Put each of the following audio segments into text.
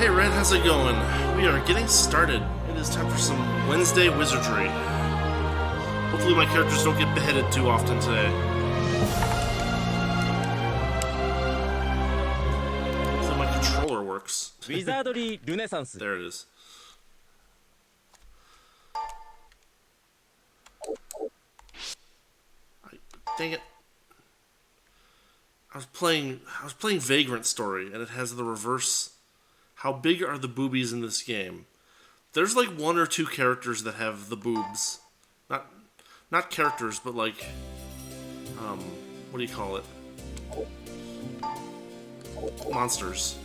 Hey Red, how's it going? We are getting started. It is time for some Wednesday Wizardry. Hopefully my characters don't get beheaded too often today. Hopefully my controller works. Wizardry Renaissance. There it is. Dang it. I was playing Vagrant Story, and it has the reverse. How big are the boobies in this game? There's like one or two characters that have the boobs. Not characters, but like, what do you call it? Monsters.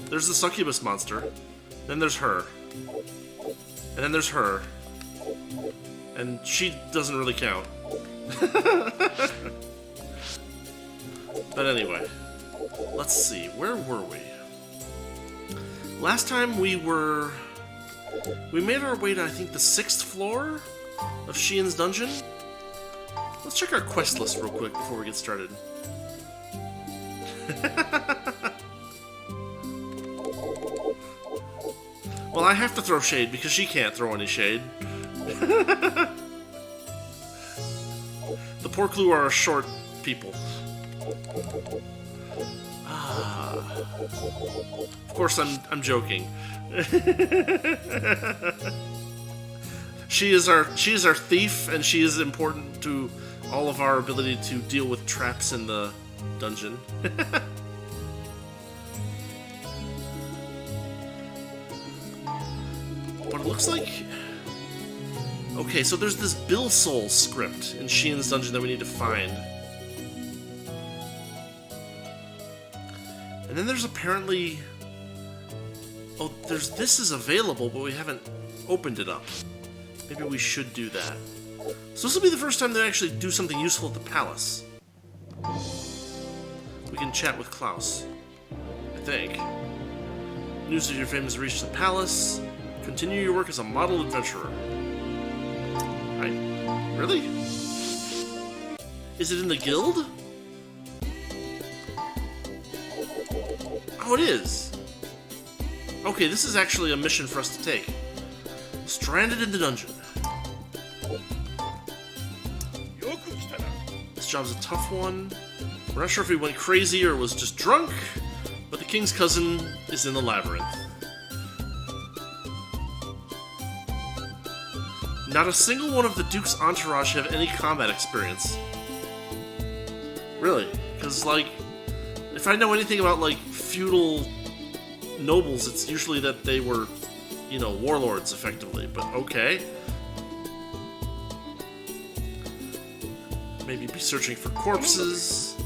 There's the succubus monster. Then there's her. And then there's her. And she doesn't really count. But anyway, let's see. Where were we? Last time we made our way to, I think, the 6th floor of Shiin's dungeon. Let's check our quest list real quick before we get started. Well, I have to throw shade because she can't throw any shade. The poor Clue are short people. Of course, I'm joking. She is our thief, and she is important to all of our ability to deal with traps in the dungeon. But it looks like... Okay, so there's this Bill Soul script in Shiin's dungeon that we need to find. And then there's apparently... Oh, this is available, but we haven't opened it up. Maybe we should do that. So this will be the first time they actually do something useful at the palace. We can chat with Klaus, I think. News of your fame has reached the palace. Continue your work as a model adventurer. Really? Is it in the guild? Oh, it is. Okay, this is actually a mission for us to take. Stranded in the dungeon. This job's a tough one. We're not sure if he went crazy or was just drunk, but the king's cousin is in the labyrinth. Not a single one of the Duke's entourage have any combat experience. Really? Because, like, if I know anything about, like, feudal nobles, it's usually that they were, you know, warlords, effectively. But okay. Maybe be searching for corpses.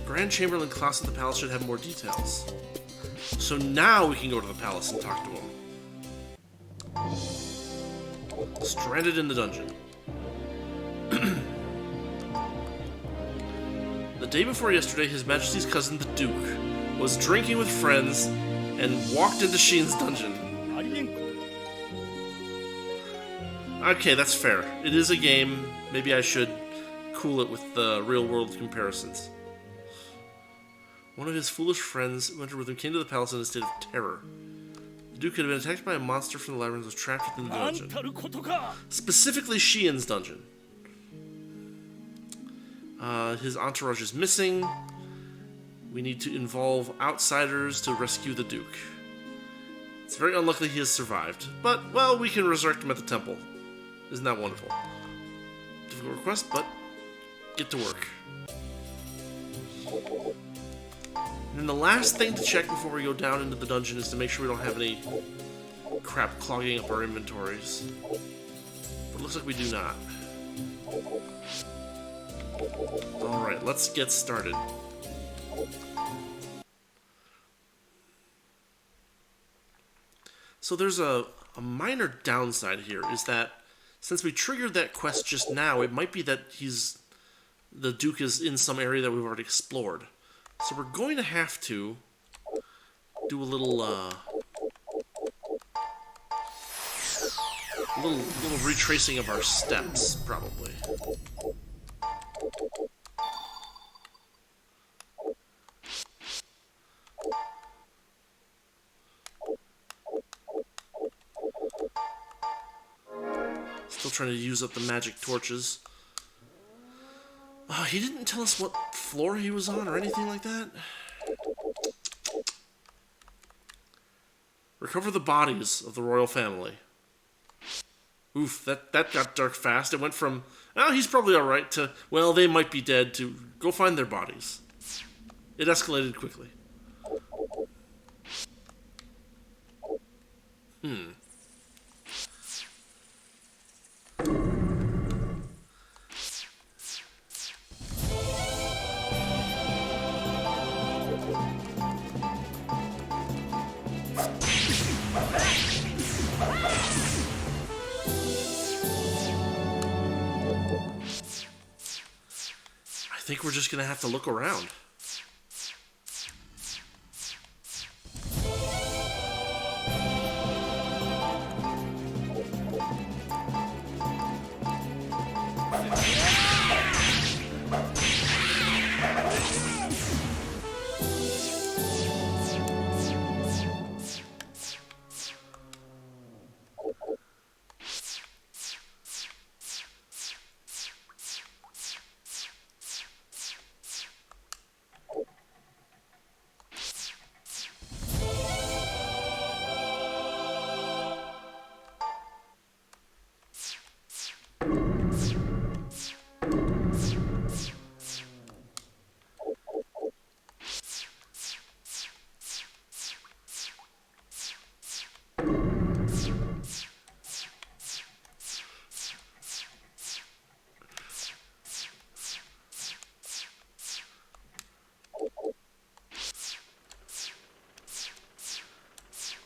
Grand Chamberlain Klaus at the palace should have more details. So now we can go to the palace and talk to him. Stranded in the dungeon. The day before yesterday, His Majesty's cousin, the Duke, was drinking with friends and walked into Shiin's dungeon. Okay, that's fair. It is a game. Maybe I should cool it with the real-world comparisons. One of his foolish friends who entered with him came to the palace in a state of terror. The Duke had been attacked by a monster from the labyrinth and was trapped within the dungeon. Specifically Shiin's dungeon. His entourage is missing. We need to involve outsiders to rescue the Duke. It's very unlikely he has survived, but, well, we can resurrect him at the temple. Isn't that wonderful? Difficult request, but get to work. And then the last thing to check before we go down into the dungeon is to make sure we don't have any crap clogging up our inventories. But it looks like we do not. Alright, let's get started. So there's a minor downside here, is that since we triggered that quest just now, it might be that the Duke is in some area that we've already explored. So we're going to have to do a little retracing of our steps, probably. trying to use up the magic torches. He didn't tell us what floor he was on or anything like that. Recover the bodies of the royal family. Oof, that got dark fast. It went from, oh, he's probably alright, to, well, they might be dead, to, go find their bodies. It escalated quickly. I think we're just gonna have to look around.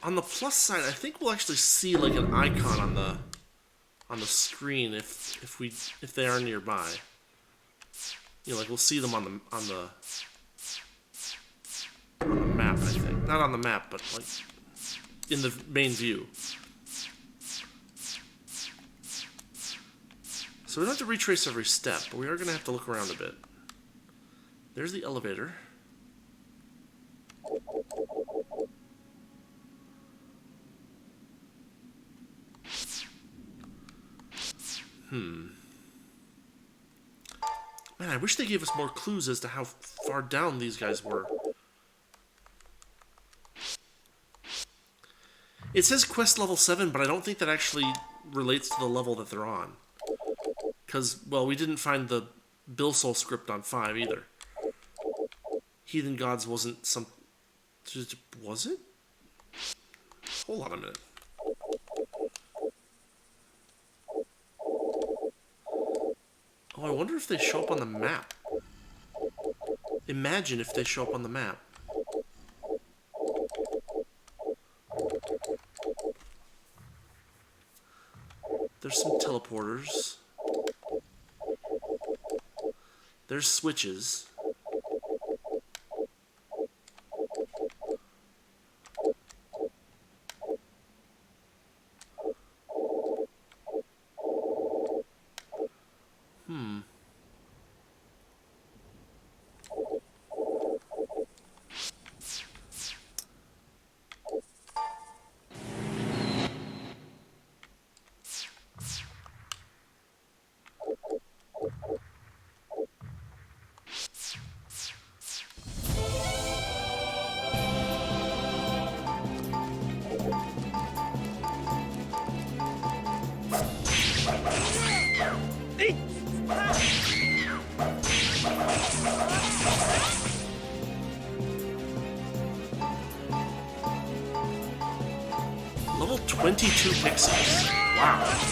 On the plus side, I think we'll actually see like an icon on the screen if they are nearby. You know, like we'll see them on the map, I think. Not on the map, but like in the main view. So we don't have to retrace every step, but we are going to have to look around a bit. There's the elevator. Man, I wish they gave us more clues as to how far down these guys were. It says quest level 7, but I don't think that actually relates to the level that they're on. Because, well, we didn't find the Bilsol script on 5 either. Heathen Gods wasn't some... Was it? Hold on a minute. Oh, I wonder if they show up on the map. Imagine if they show up on the map. There's some teleporters. There's switches. Level 22 pixies. Wow.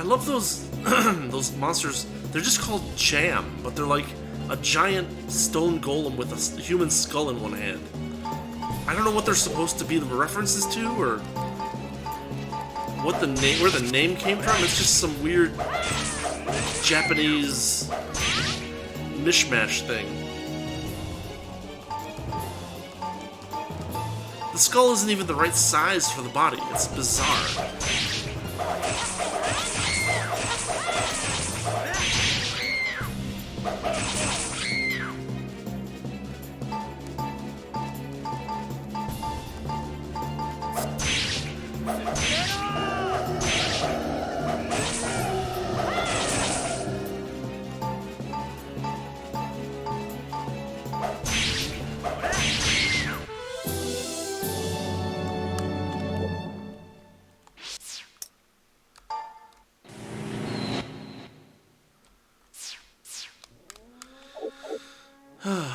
love those those monsters. They're just called Jam, but they're like a giant stone golem with a human skull in one hand. I don't know what they're supposed to be the references to, or what the name, where the name came from. It's just some weird Japanese mishmash thing. The skull isn't even the right size for the body. It's bizarre.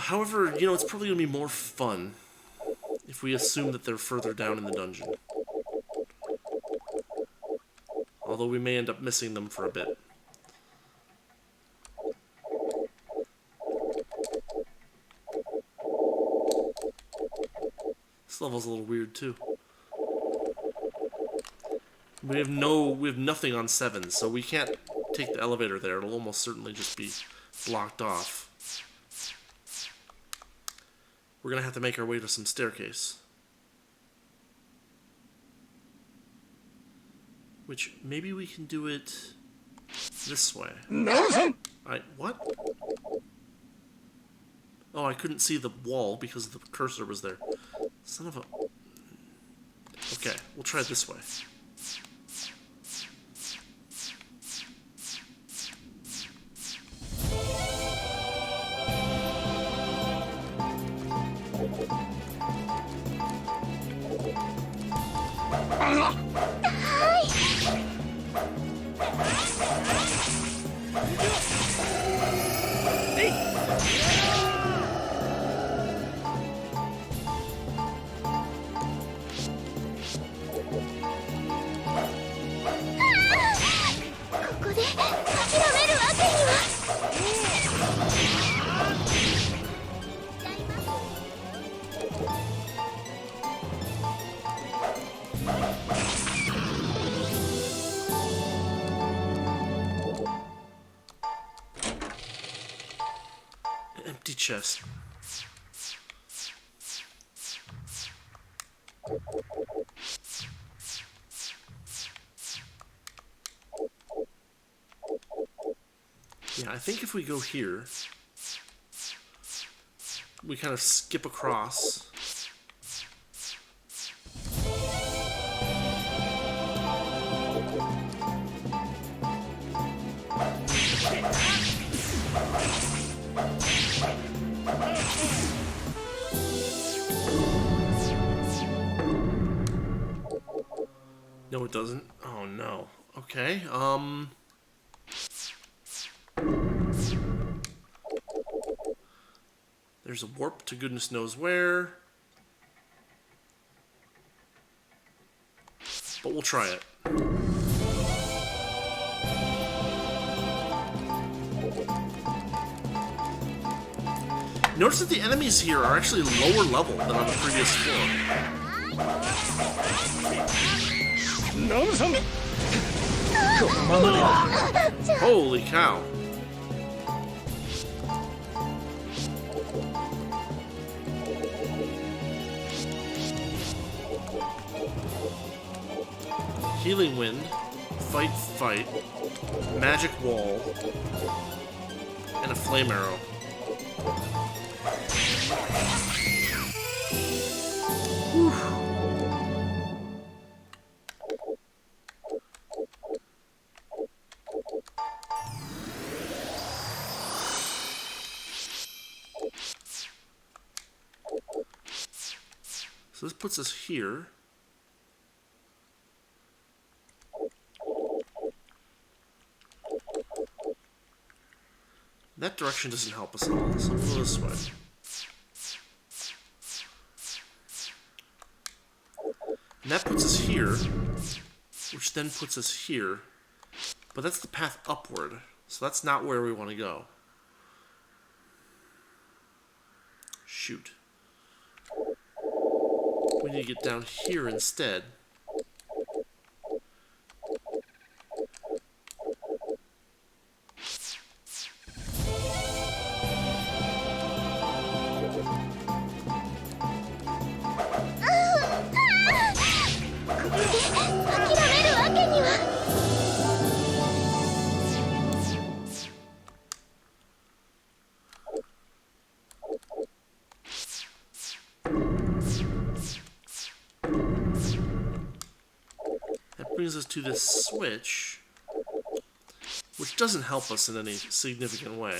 However, you know, it's probably going to be more fun if we assume that they're further down in the dungeon. Although we may end up missing them for a bit. This level's a little weird too. We have nothing on 7, so we can't take the elevator there. It'll almost certainly just be blocked off. We're gonna have to make our way to some staircase. Which, maybe we can do it this way. What? Oh, I couldn't see the wall because the cursor was there. Son of a... Okay, we'll try it this way. Empty chest. Yeah, I think if we go here, we kind of skip across. No, it doesn't. Oh, no. Okay, there's a warp to goodness knows where. But we'll try it. Notice that the enemies here are actually lower level than on the previous floor. Holy cow. Healing Wind, Fight, Fight, Magic Wall, and a Flame Arrow. Whew. So this puts us here. That direction doesn't help us at all, so we'll go this way. And that puts us here, which then puts us here. But that's the path upward. So that's not where we want to go. Shoot. We need to get down here instead. That brings us to this switch, which doesn't help us in any significant way.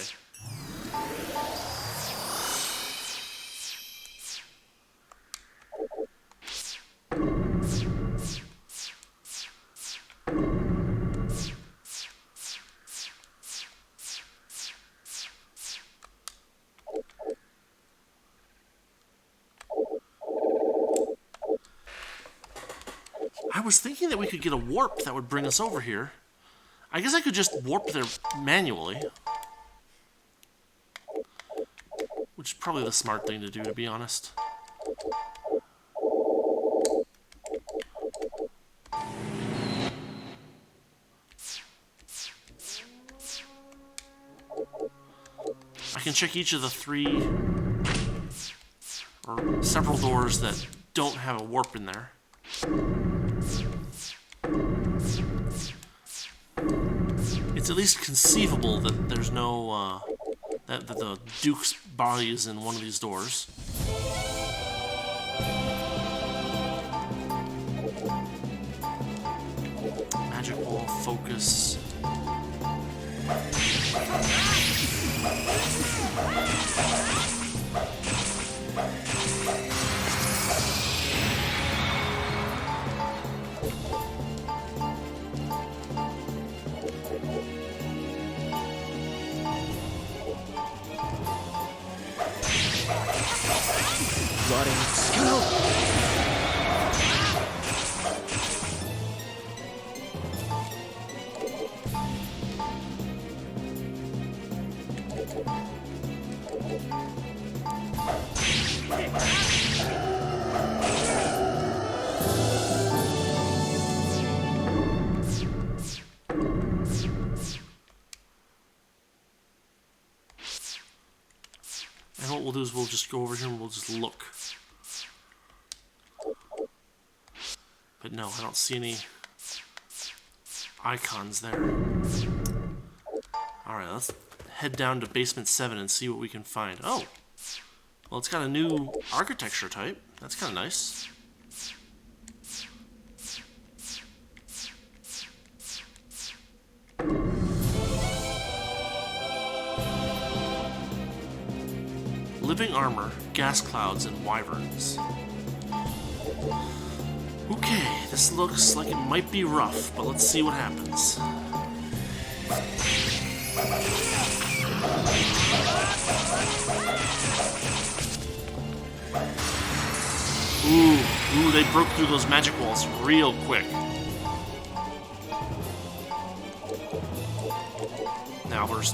I was thinking that we could get a warp that would bring us over here. I guess I could just warp there manually. Which is probably the smart thing to do, to be honest. I can check each of the 3 or several doors that don't have a warp in there. It's at least conceivable that there's no, that the Duke's body is in one of these doors. Magic wall, focus. And what we'll do is we'll just go over here and we'll just look. But no, I don't see any icons there. Alright, let's head down to basement 7 and see what we can find. Oh! Well, it's got a new architecture type. That's kind of nice. Living armor, gas clouds, and wyverns. Okay, this looks like it might be rough, but let's see what happens. Ooh, they broke through those magic walls real quick. Now there's...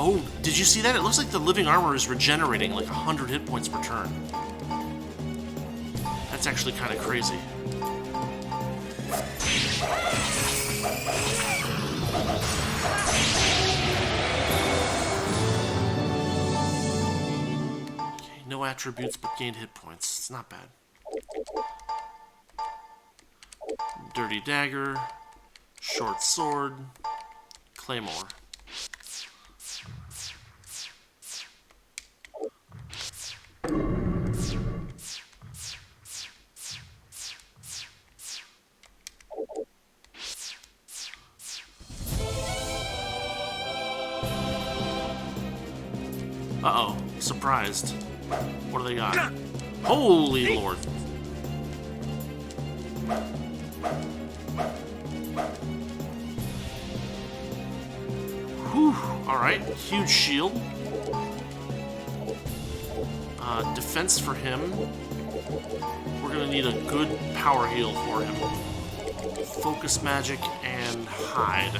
Oh, did you see that? It looks like the living armor is regenerating like 100 hit points per turn. That's actually kind of crazy. Okay, no attributes but gained hit points. It's not bad. Dirty dagger, short sword, claymore. Uh-oh. Surprised. What do they got? Holy Lord. Whew. Alright, huge shield. Defense for him. We're gonna need a good power heal for him. Focus magic and hide.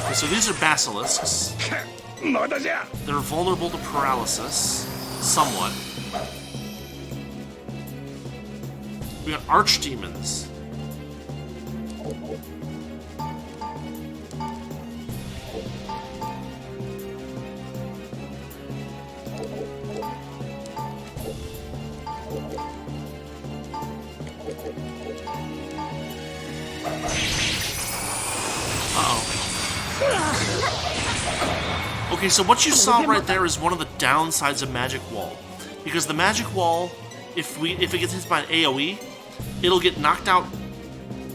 Okay, so these are basilisks. They're vulnerable to paralysis, somewhat. We got archdemons. Okay, so what you saw right there is one of the downsides of Magic Wall. Because the Magic Wall, if it gets hit by an AoE, it'll get knocked out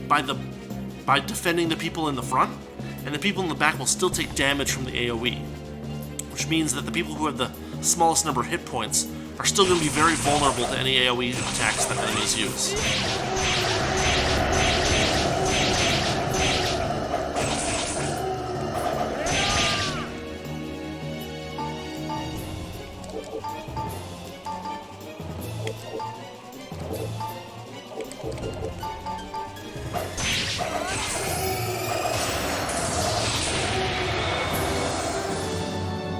by defending the people in the front, and the people in the back will still take damage from the AoE. Which means that the people who have the smallest number of hit points are still going to be very vulnerable to any AoE attacks that enemies use.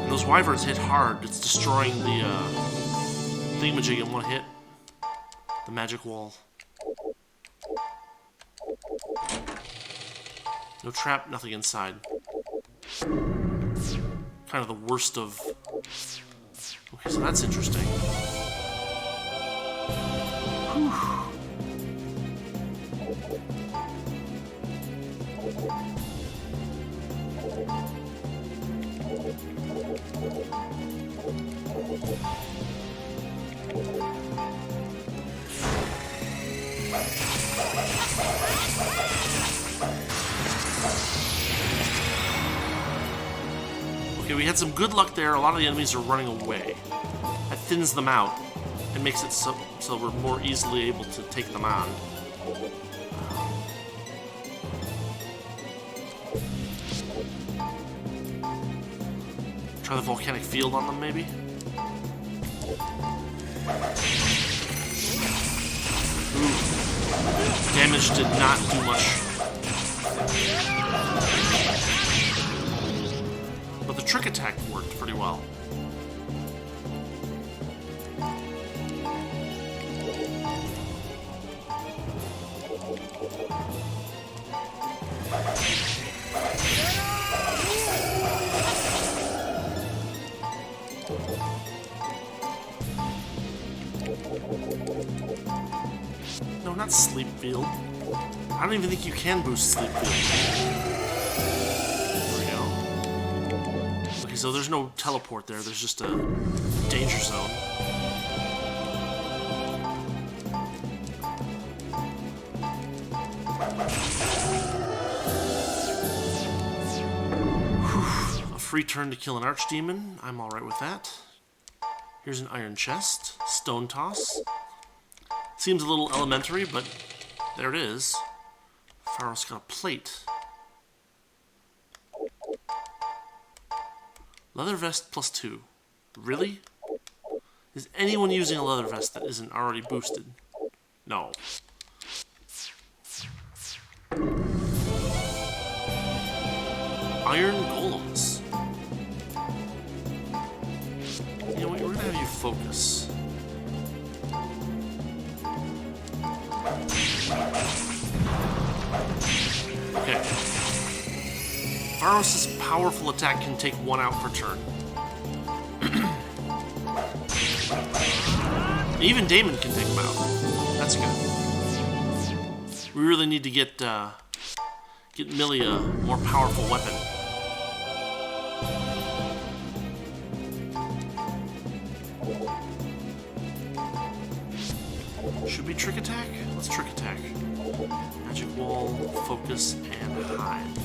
Those wyverns hit hard. It's destroying the thingamajig in one hit. The magic wall. No trap, nothing inside. Kind of the worst of... Okay, so that's interesting. Whew. Okay, we had some good luck there. A lot of the enemies are running away. That thins them out and makes it so we're more easily able to take them on. Try the volcanic field on them, maybe? Ooh. Damage did not do much. But the trick attack worked pretty well. No, not Sleep Field. I don't even think you can boost Sleep Field. There we go. Okay, so there's no teleport there. There's just a danger zone. Whew. A free turn to kill an archdemon. I'm alright with that. Here's an iron chest. Stone toss. Seems a little elementary, but there it is. Pharos got a plate. Leather vest +2. Really? Is anyone using a leather vest that isn't already boosted? No. Iron golems. You know what? We're gonna have you focus. Okay. Pharos' powerful attack can take one out per turn. Even Damon can take him out. That's good. We really need to get Millie a more powerful weapon. Should we trick attack? Let's trick attack. Magic wall, focus, and hide.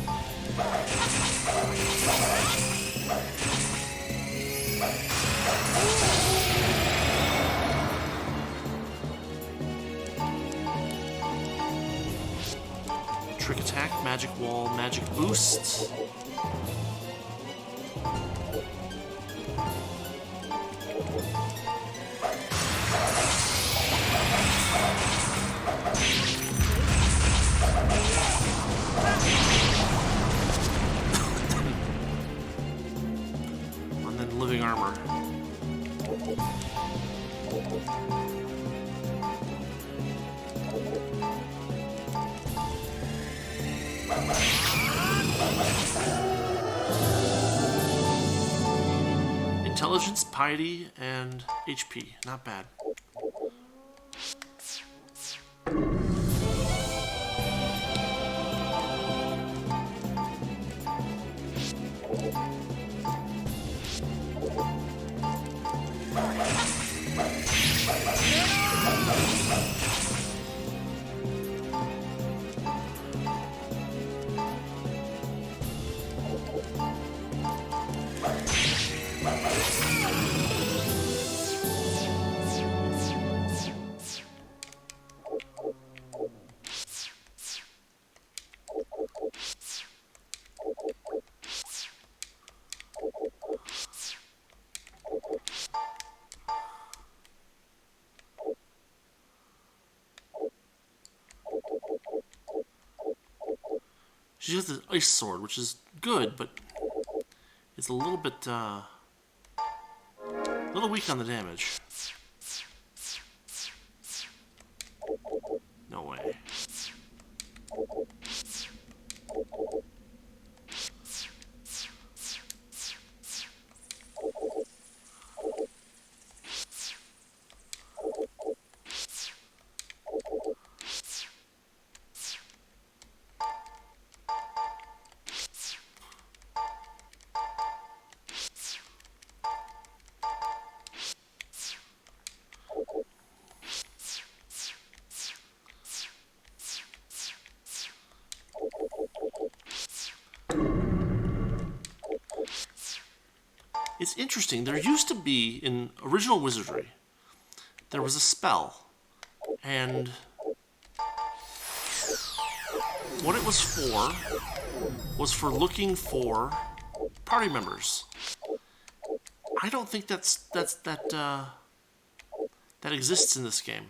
Trick attack, magic wall, magic boost. And then living armor. Intelligence, piety, and HP. Not bad. She has the ice sword, which is good, but it's a little bit, a little weak on the damage. No way. It's interesting. There used to be, in original Wizardry, there was a spell. And what it was for looking for party members. I don't think that exists in this game.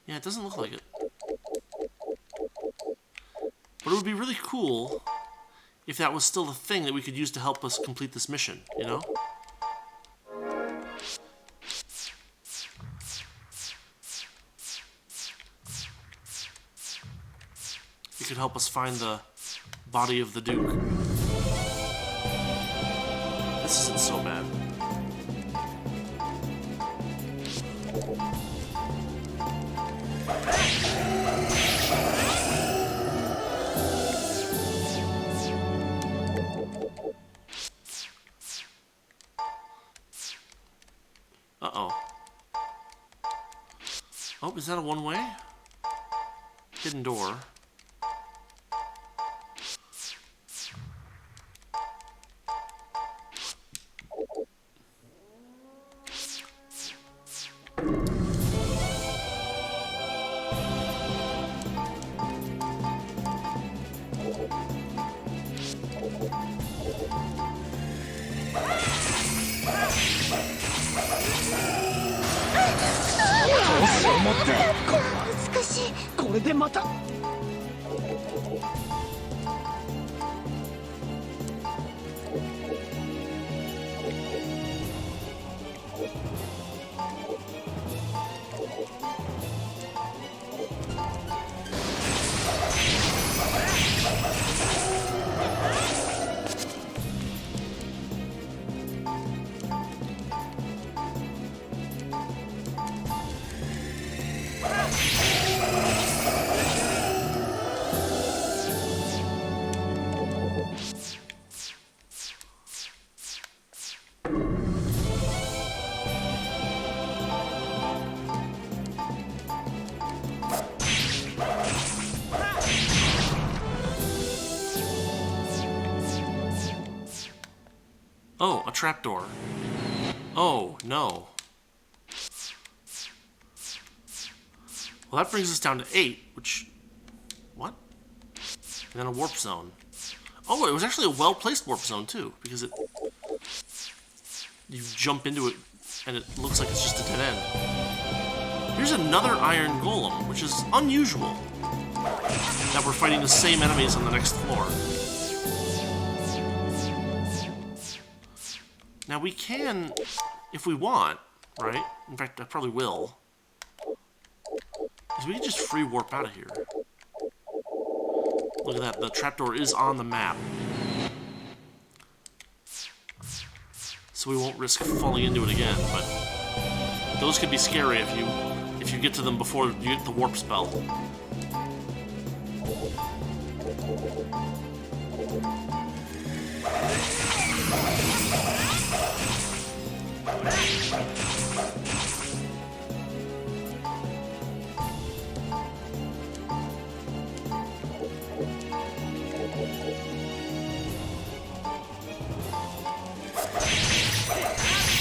Yeah, it doesn't look like it. But it would be really cool if that was still a thing that we could use to help us complete this mission, you know? It could help us find the body of the Duke. This isn't so bad. Uh-oh. Oh, is that a one-way? Hidden door. Oh, a trapdoor. Oh, no. Well, that brings us down to 8, which... What? And then a warp zone. Oh, it was actually a well-placed warp zone, too, because it... You jump into it, and it looks like it's just a dead end. Here's another iron golem, which is unusual. That we're fighting the same enemies on the next floor. Now we can, if we want, right? In fact, I probably will. Because we can just free warp out of here. Look at that, the trapdoor is on the map. So we won't risk falling into it again, but those could be scary if you get to them before you get the warp spell.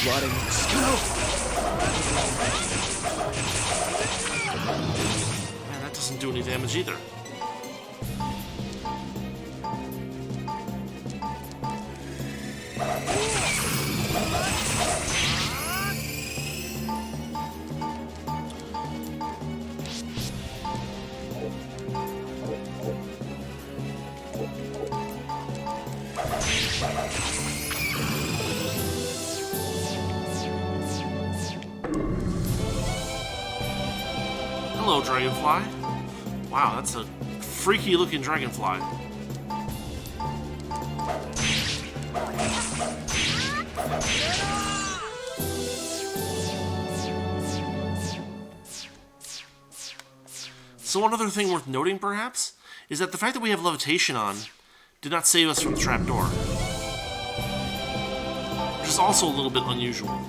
Flooding snow. Man, that doesn't do any damage either. Hello, dragonfly. Wow, that's a freaky looking dragonfly. So one other thing worth noting, perhaps, is that the fact that we have levitation on did not save us from the trapdoor. Which is also a little bit unusual.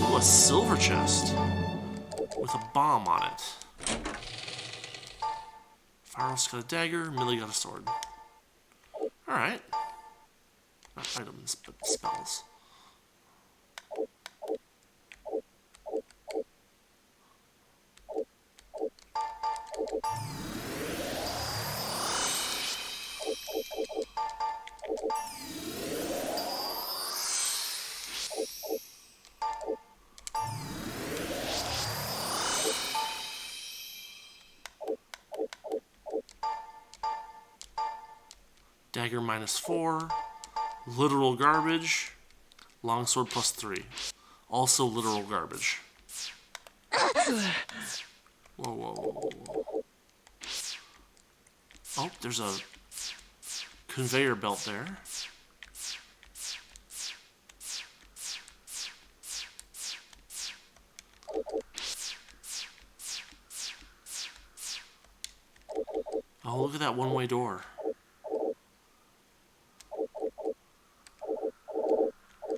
Ooh, a silver chest with a bomb on it. Phyros got a dagger, Millie got a sword. Alright. Not items, but spells. Dagger -4, literal garbage, longsword +3. Also literal garbage. Whoa, whoa, whoa, whoa. Oh, there's a conveyor belt there. Oh, look at that one-way door.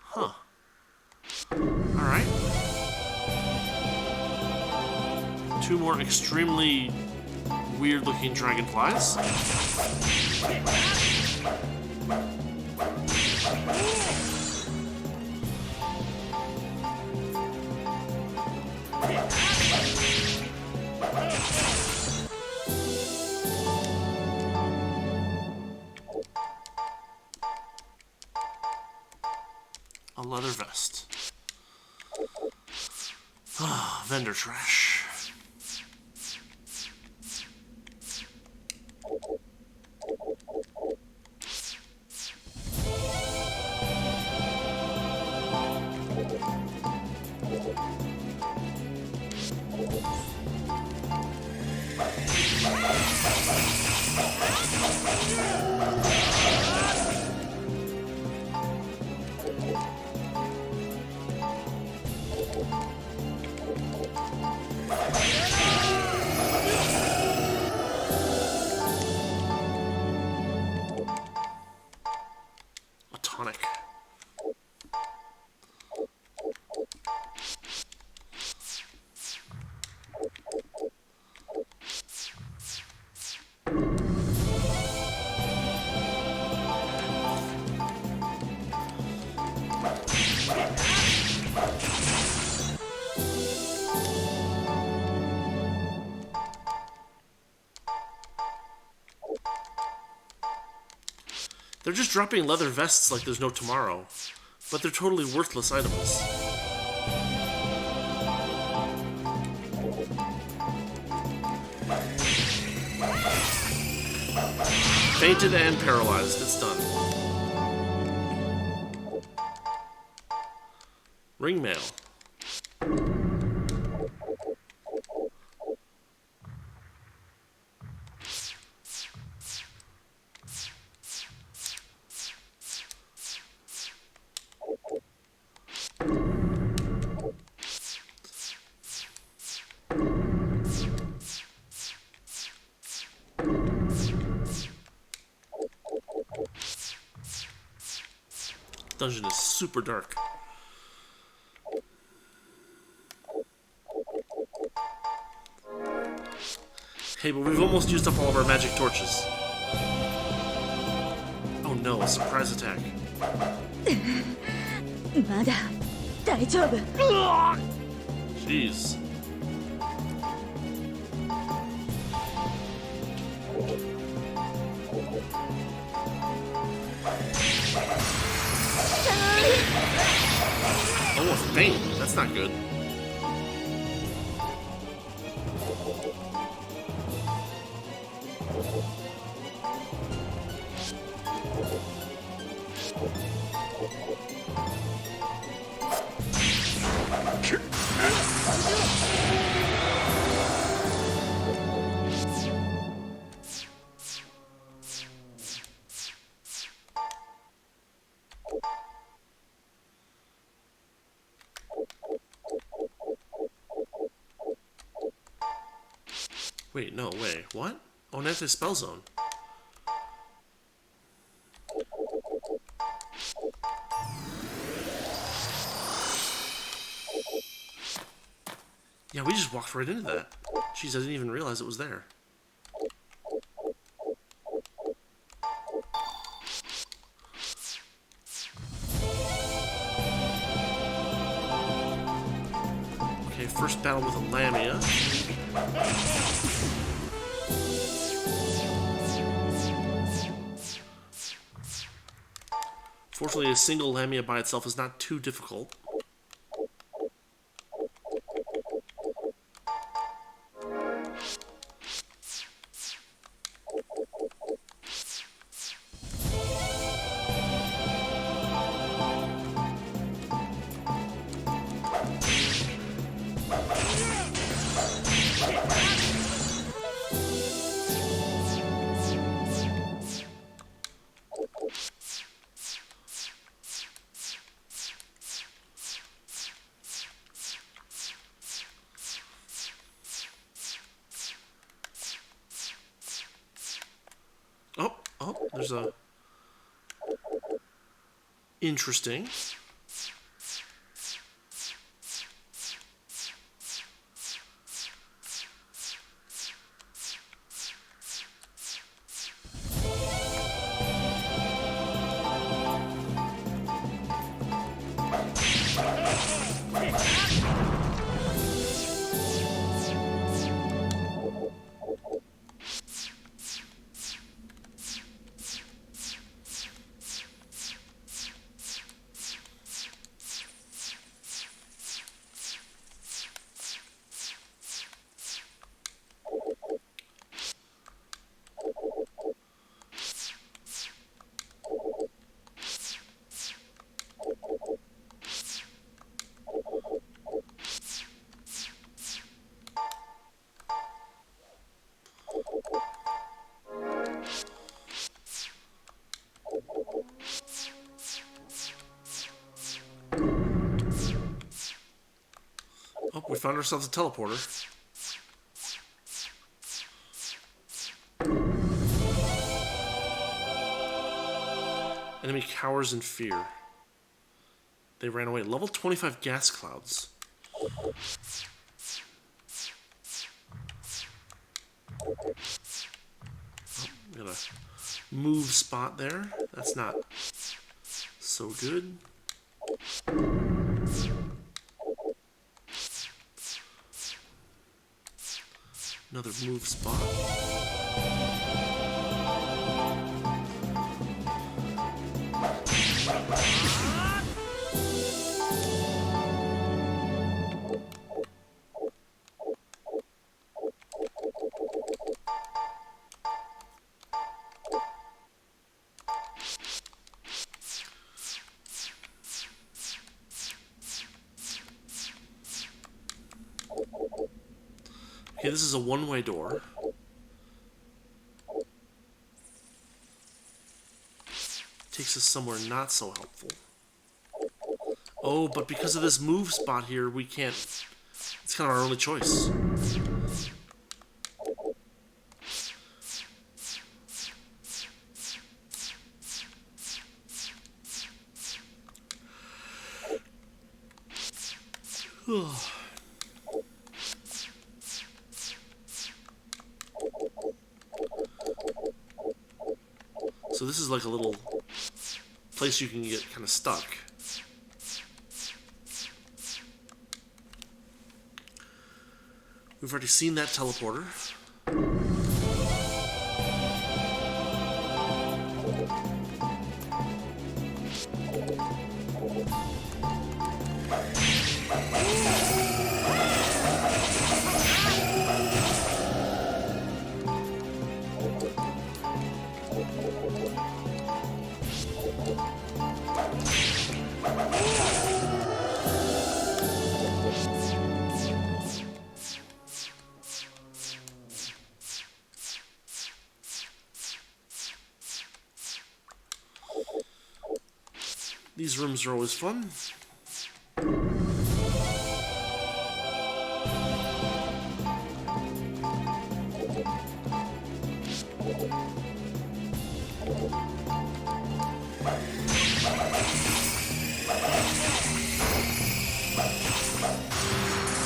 Huh. Alright. 2 more extremely weird-looking dragonflies. A leather vest. Ah, vendor trash. A tonic. They're just dropping leather vests like there's no tomorrow, but they're totally worthless items. Fainted and paralyzed. It's done. Ring mail. Dungeon is super dark. Hey, but we've almost used up all of our magic torches. Oh no, a surprise attack. まだ大丈夫。 Jeez. Oh, a feint. That's not good. Wait, no, wait, what? Oh, an anti-spell zone. Yeah, we just walked right into that. Jeez, I didn't even realize it was there. Okay, first battle with a Lamia. Fortunately, a single Lamia by itself is not too difficult. Oh, there's a... Interesting. Oh, we found ourselves a teleporter. Enemy cowers in fear. They ran away. Level 25 gas clouds. Oh, got a move spot there. That's not so good. Another move spot. Okay, this is a one-way door. Takes us somewhere not so helpful. Oh, but because of this move spot here, we can't... It's kind of our only choice. So this is like a little place you can get kind of stuck. We've already seen that teleporter. These rooms are always fun.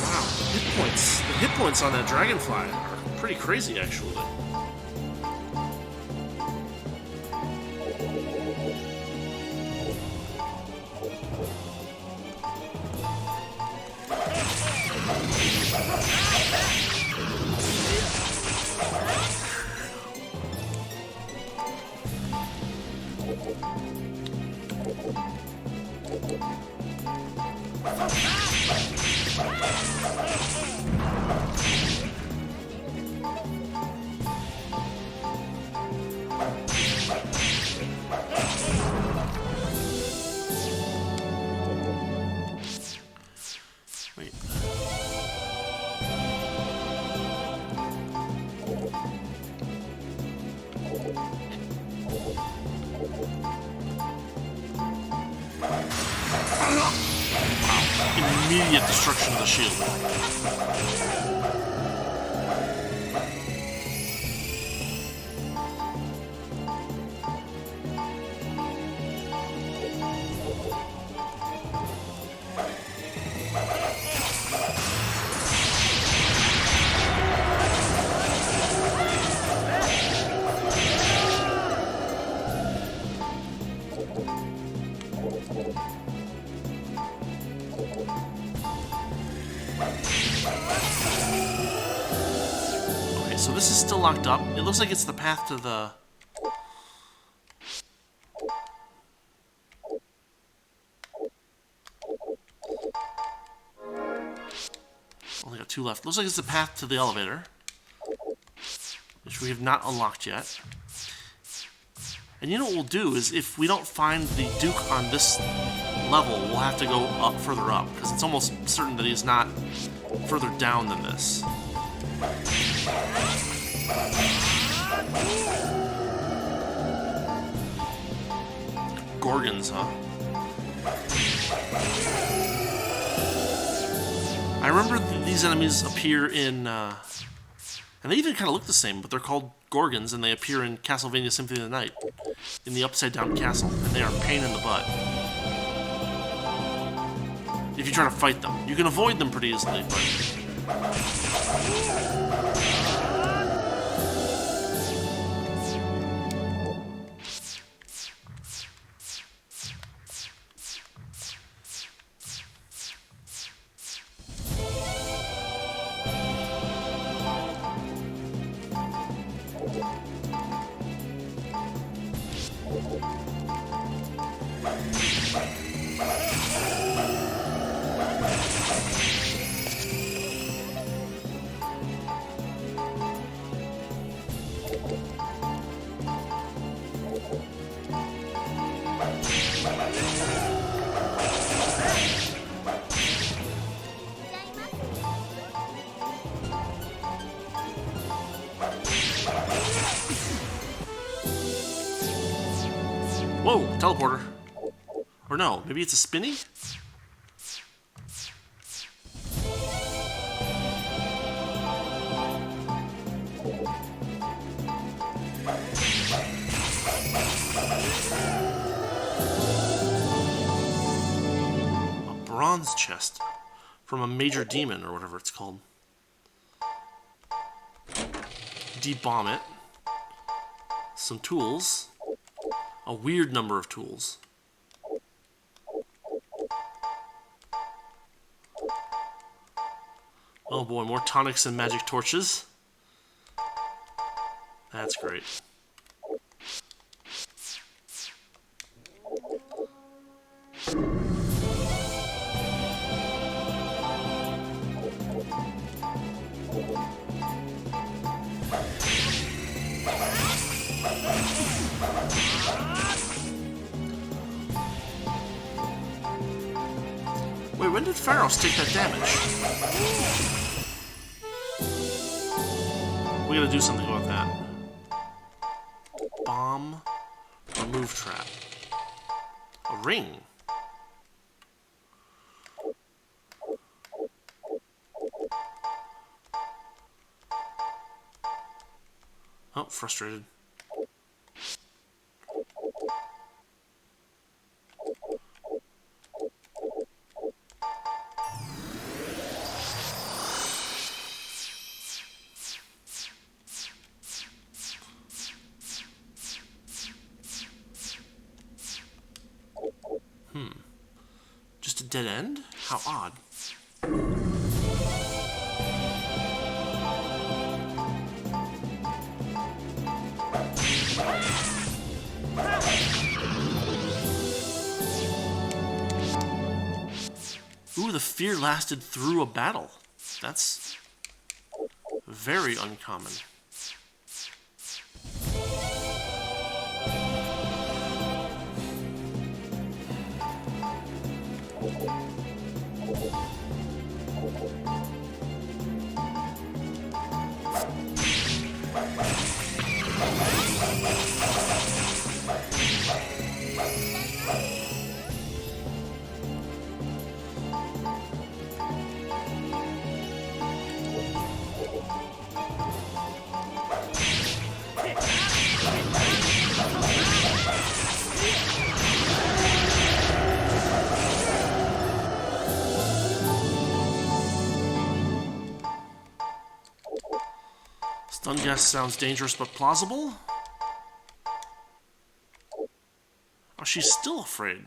Wow, hit points. The hit points on that dragonfly are pretty crazy, actually. Wait. Immediate destruction of the shield. Okay, so this is still locked up. It looks like it's the path to the... Only got two left. Looks like it's the path to the elevator, which we have not unlocked yet. And you know what we'll do is, if we don't find the Duke on this level, we'll have to go up further up, because it's almost certain that he's not further down than this. Gorgons, huh? I remember these enemies appear in, and they even kind of look the same, but they're called Gorgons, and they appear in Castlevania Symphony of the Night, in the Upside Down Castle, and they are a pain in the butt if you try to fight them. You can avoid them pretty easily, but... Whoa, teleporter. Or no, maybe it's a spinny? A bronze chest from a major demon or whatever it's called. Debomb it. Some tools. A weird number of tools. Oh boy, more tonics and magic torches. That's great. Wait, when did Pharos take that damage? We gotta do something about that. Bomb. Remove trap. A ring. Oh, frustrated. Just a dead end? How odd. Ooh, the fear lasted through a battle. That's very uncommon. Stun gas sounds dangerous but plausible. Oh, she's still afraid.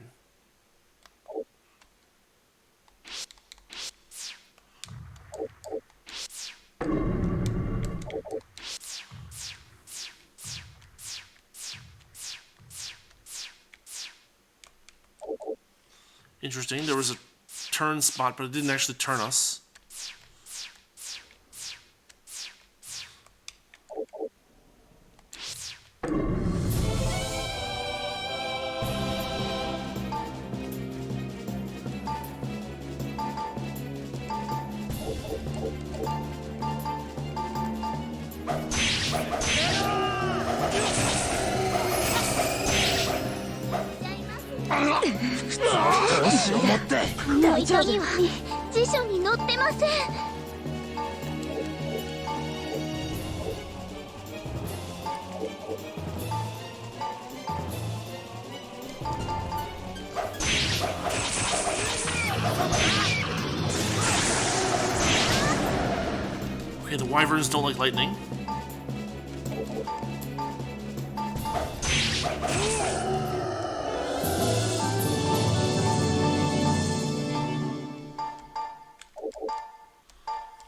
Interesting. There was a turn spot, but it didn't actually turn us. Okay, the wyverns don't like lightning.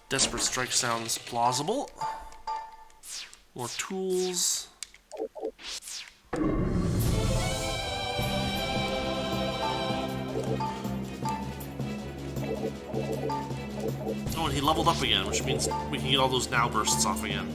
Desperate strike sounds plausible. More tools. Oh, and he leveled up again, which means we can get all those now bursts off again.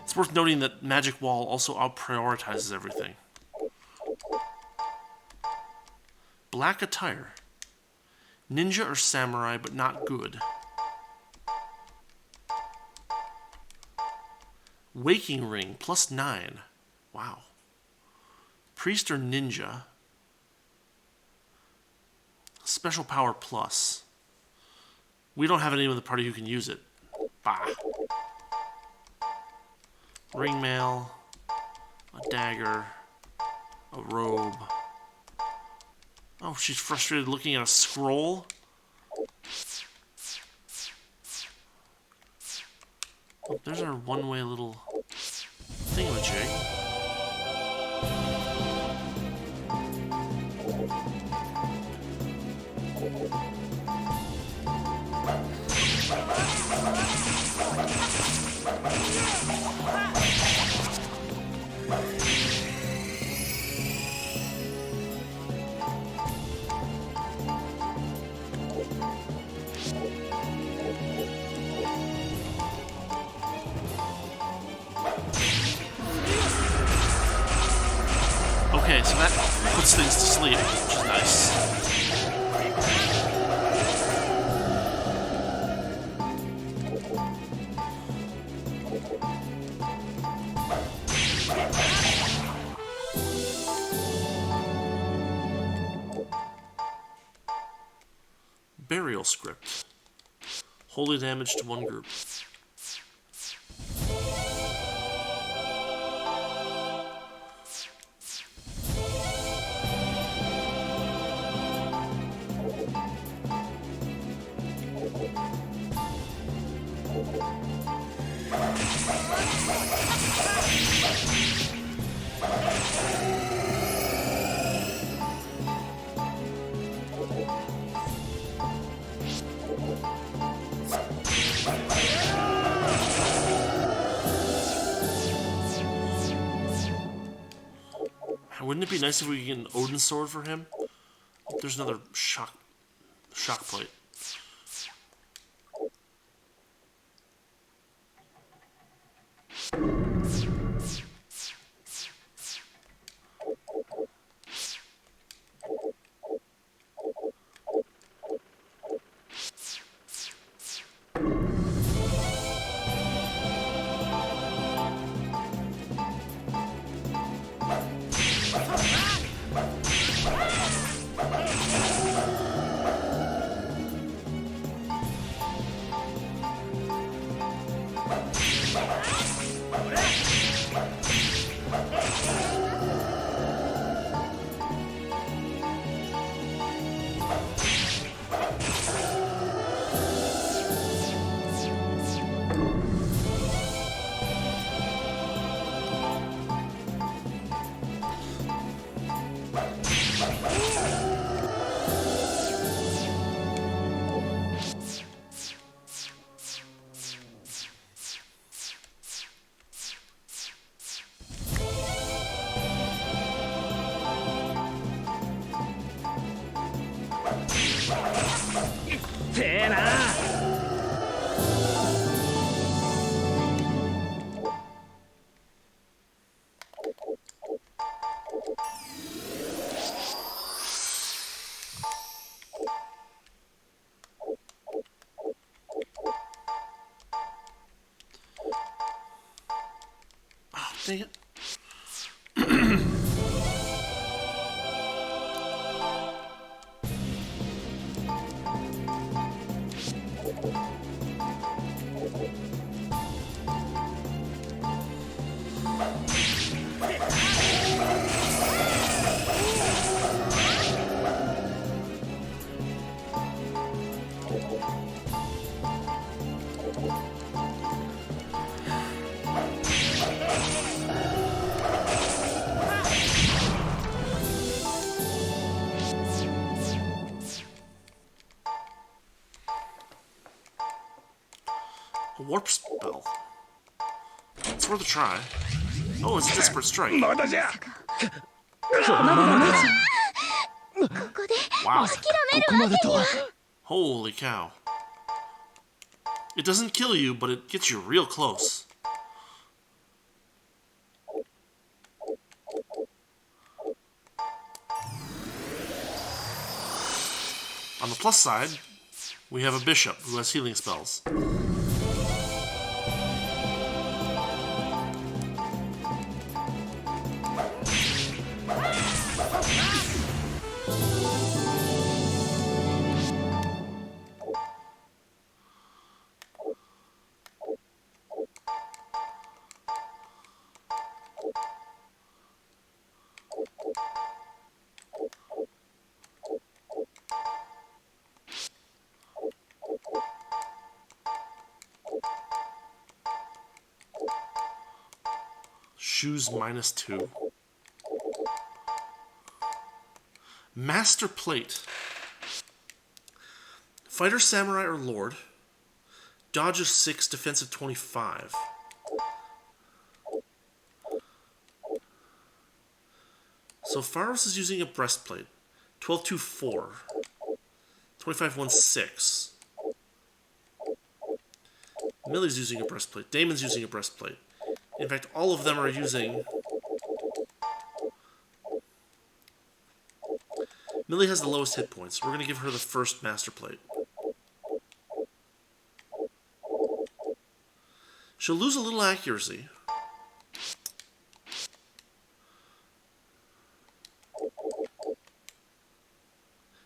It's worth noting that Magic Wall also out-prioritizes everything. Black attire. Ninja or samurai, but not good. Waking ring, +9. Wow. Priest or ninja. Special power plus. We don't have anyone in the party who can use it. Bah. Ring mail. A dagger. A robe. Oh, she's frustrated looking at a scroll. Oh, there's our one-way little thingamajig. Okay, so that puts things to sleep, which is nice. Burial script. Holy damage to one group. Wouldn't it be nice if we could get an Odin sword for him? There's another shock plate. Dang it. A warp spell. It's worth a try. Oh, it's a desperate strike. Wow. Holy cow. It doesn't kill you, but it gets you real close. plus side, we have a bishop who has healing spells. Shoes -2. Master Plate. Fighter, Samurai, or Lord. Dodge of 6, defensive 25. So Faros is using a breastplate. 12-2-4. 25-1-6. Millie's using a breastplate. Damon's using a breastplate. In fact, all of them are using... Millie has the lowest hit points. We're going to give her the first Master Plate. She'll lose a little accuracy.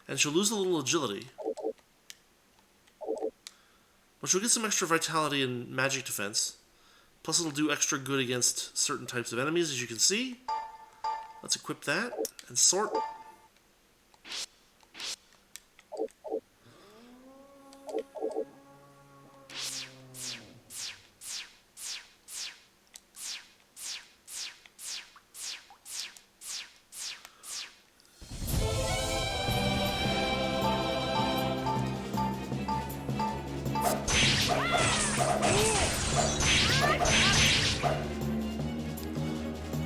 And she'll lose a little agility. But she'll get some extra vitality and magic defense. Plus it'll do extra good against certain types of enemies, as you can see. Let's equip that and sort.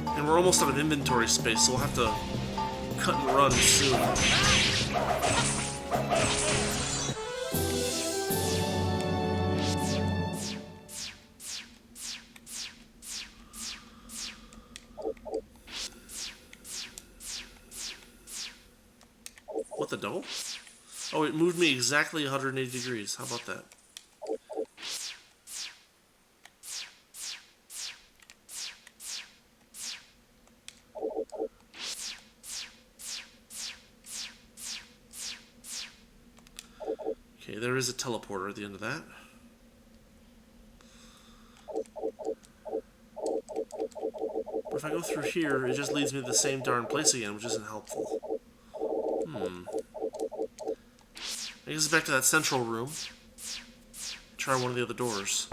And we're almost out of inventory space, so we'll have to cut and run soon. What the devil? Oh, it moved me exactly 180 degrees. How about that? Okay, there is a teleporter at the end of that. But if I go through here, it just leads me to the same darn place again, which isn't helpful. I guess it's back to that central room. Try one of the other doors.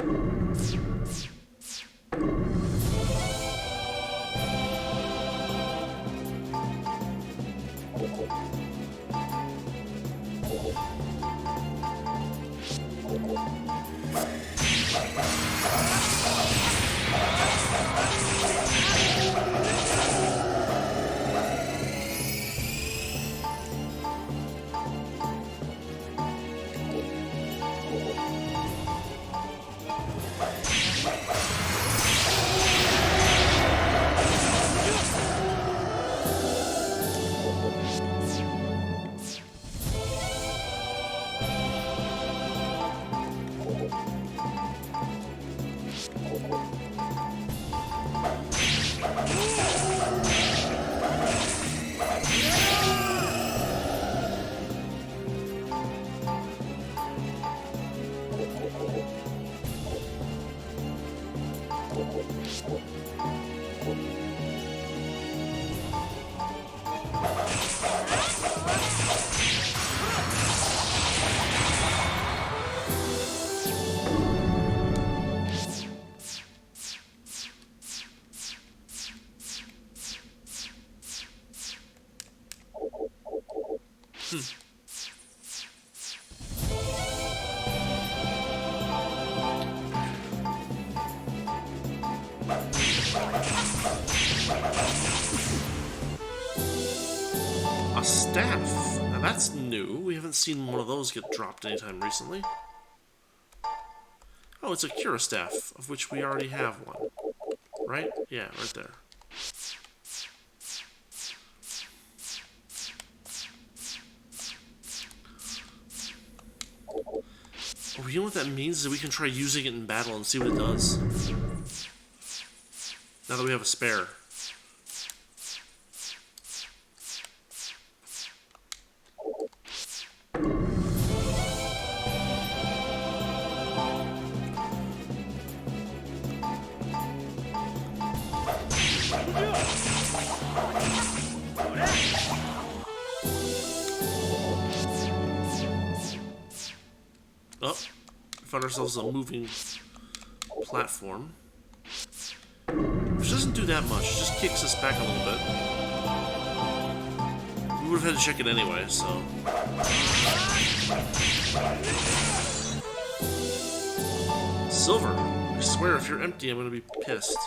A staff. Now that's new. We haven't seen one of those get dropped anytime recently. Oh, it's a Cura staff, of which we already have one. Right? Yeah, right there. Oh, you know what that means? Is that we can try using it in battle and see what it does. Now that we have a spare. Oh, we found ourselves a moving platform. Which doesn't do that much, it just kicks us back a little bit. We would have had to check it anyway, so. Silver. I swear, if you're empty, I'm gonna be pissed.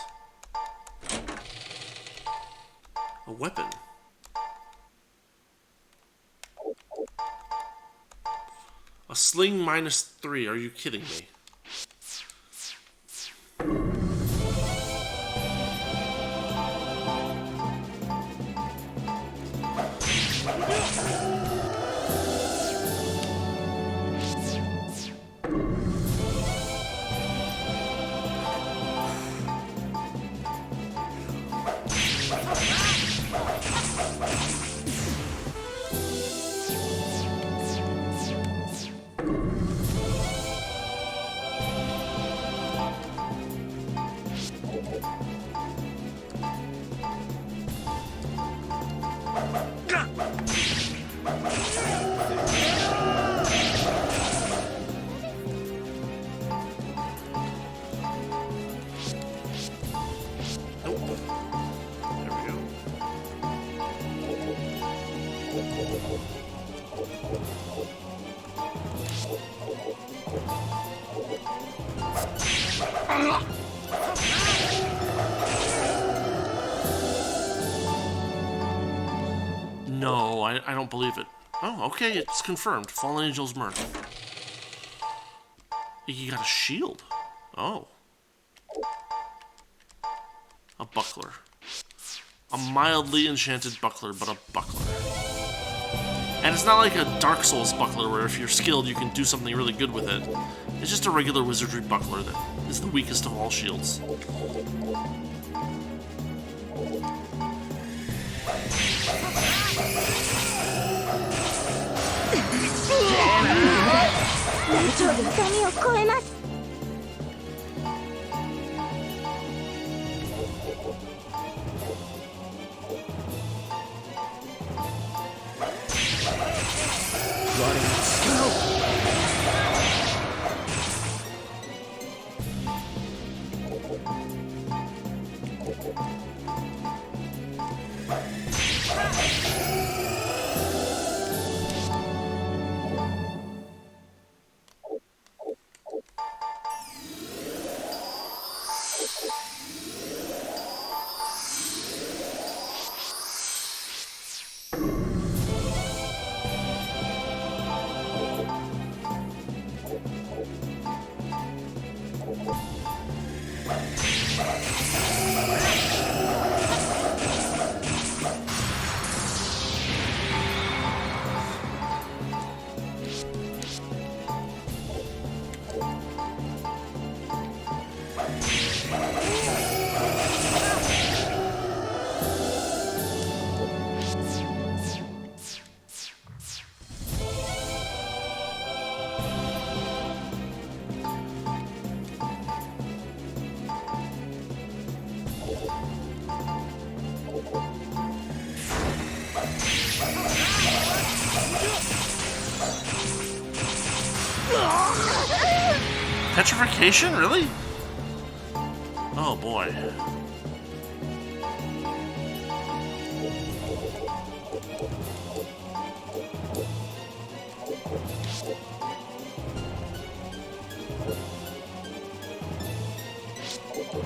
A weapon. A sling -3. Are you kidding me? No, I don't believe it. Oh, okay, it's confirmed. Fallen Angel's Mirth. You got a shield. Oh. A buckler. A mildly enchanted buckler, but a buckler. And it's not like a Dark Souls buckler where if you're skilled you can do something really good with it. It's just a regular Wizardry buckler that is the weakest of all shields. Petrification? Really? Oh boy.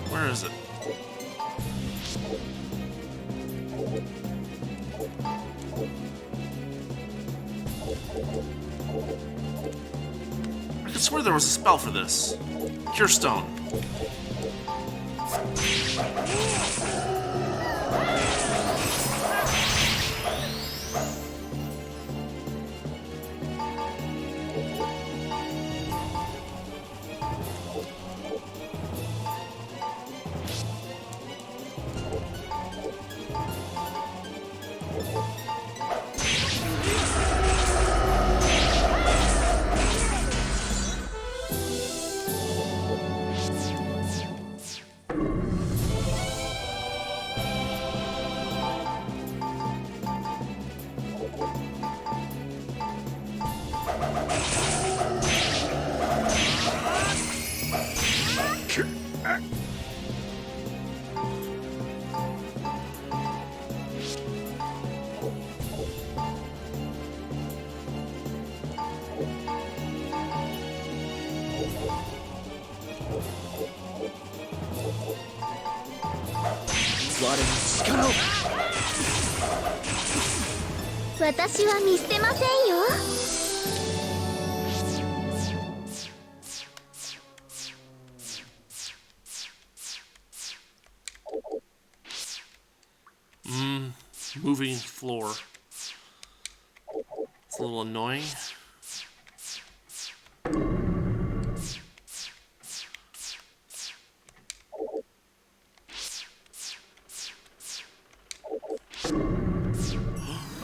Where is it? I could swear there was a spell for this. Cure Stone. 私は見捨てませんよ。Moving floor. It's a little annoying.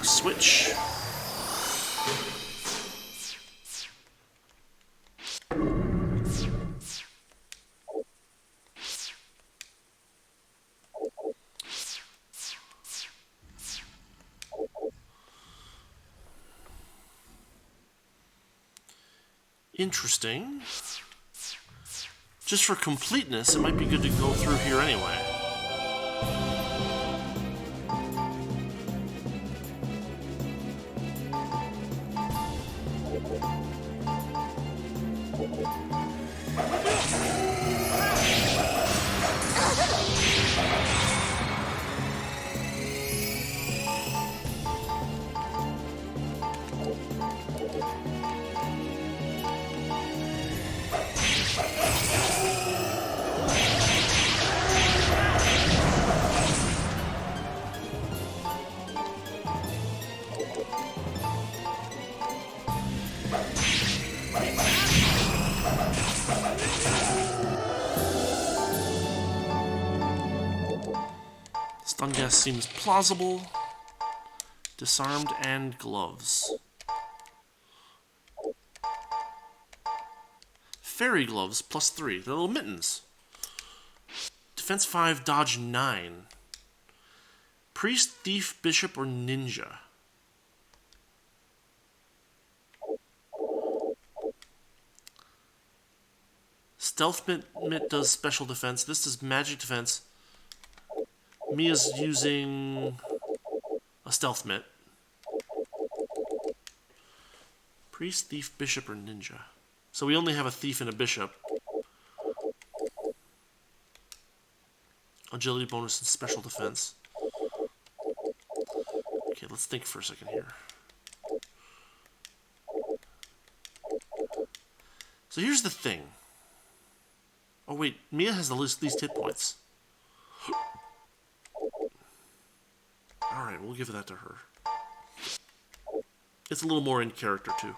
A switch. Interesting. Just for completeness, it might be good to go through here anyway. Stun gas seems plausible. Disarmed and gloves. Fairy gloves +3. They're little mittens. Defense 5, dodge 9. Priest, thief, bishop, or ninja. Stealth mitt does special defense. This does magic defense. Mia's using a stealth mitt. Priest, thief, bishop, or ninja. So we only have a thief and a bishop. Agility bonus and special defense. Okay, let's think for a second here. So here's the thing. Oh wait, Mia has the least hit points. Alright, we'll give that to her. It's a little more in character too.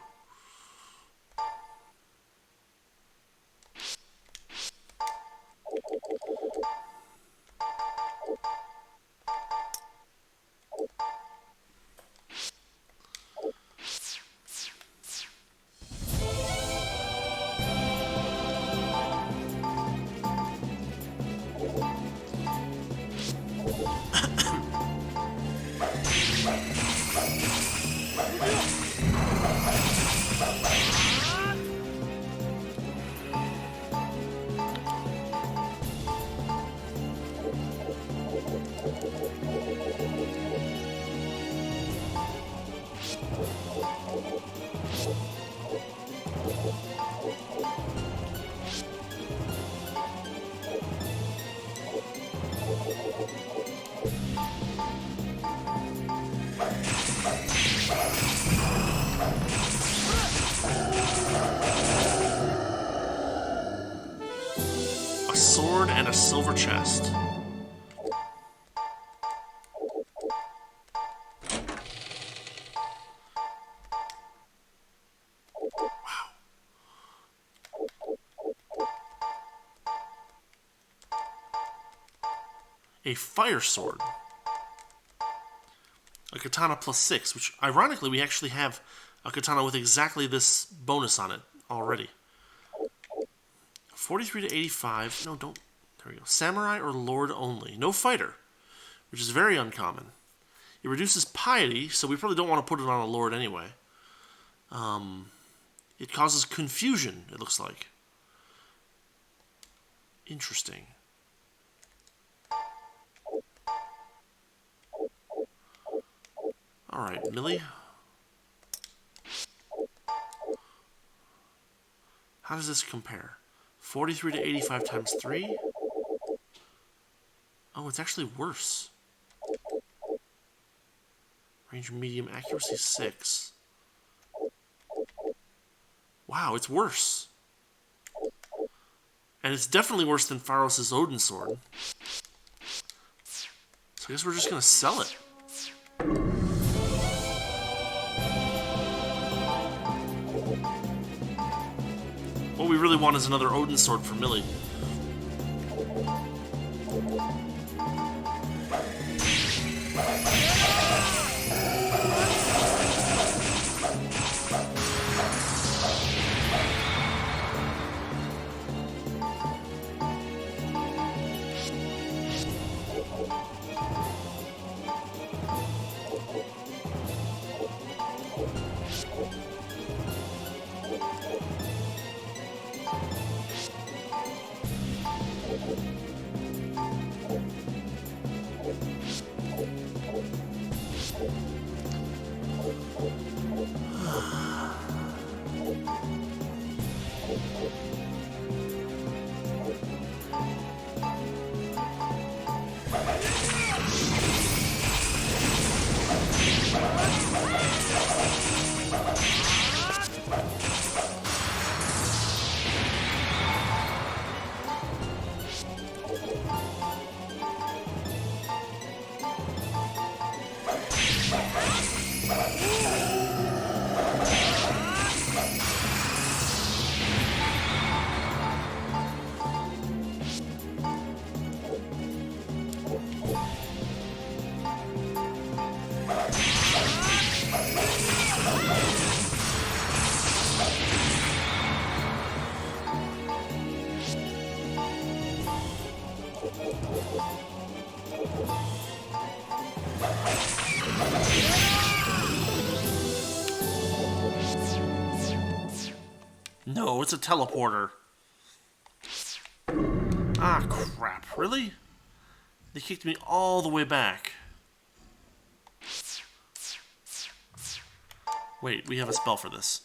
A sword and a silver chest. A fire sword. A katana +6, which ironically we actually have a katana with exactly this bonus on it already. 43 to 85. No, don't. There we go. Samurai or lord only. No fighter, which is very uncommon. It reduces piety, so we probably don't want to put it on a lord anyway. It causes confusion, it looks like. Interesting. Alright, Millie. How does this compare? 43 to 85 times 3? Oh, it's actually worse. Range medium, accuracy 6. Wow, it's worse. And it's definitely worse than Pharos' Odin sword. So I guess we're just gonna sell it. What we really want is another Odin sword for Millie. No, it's a teleporter. Ah, crap. Really? They kicked me all the way back. Wait, we have a spell for this.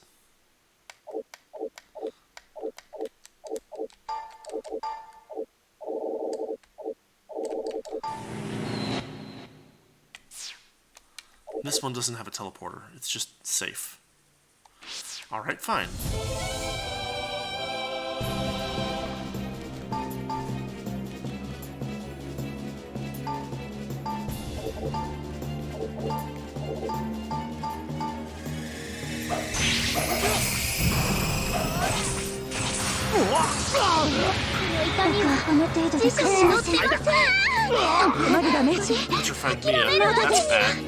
This one doesn't have a teleporter. It's just safe. Alright, fine. Petrified Mia. That's bad.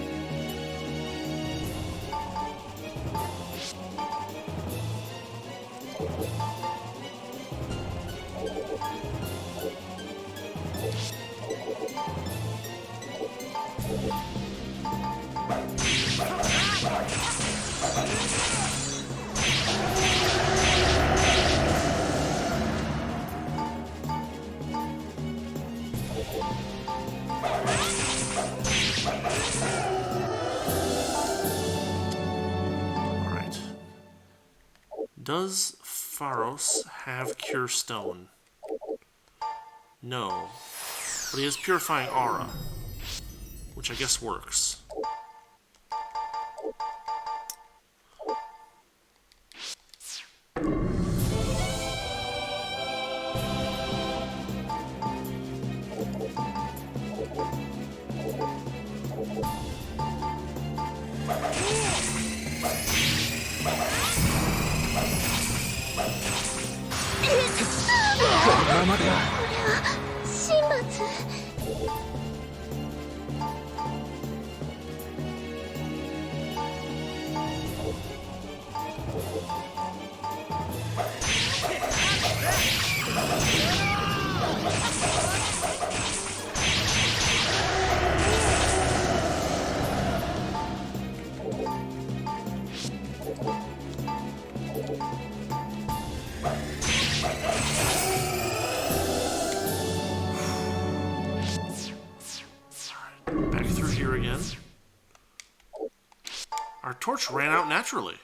Does Pharos have Cure Stone? No. But he has Purifying Aura, which I guess works. Our torch ran out naturally.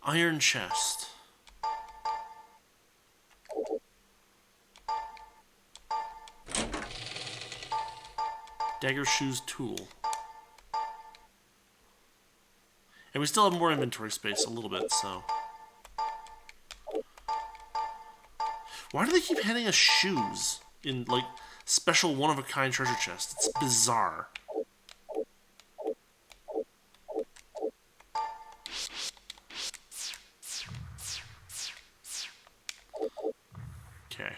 Iron chest. Dagger shoes tool. And we still have more inventory space a little bit, so. Why do they keep handing us shoes in, like, special one-of-a-kind treasure chests? It's bizarre. Okay.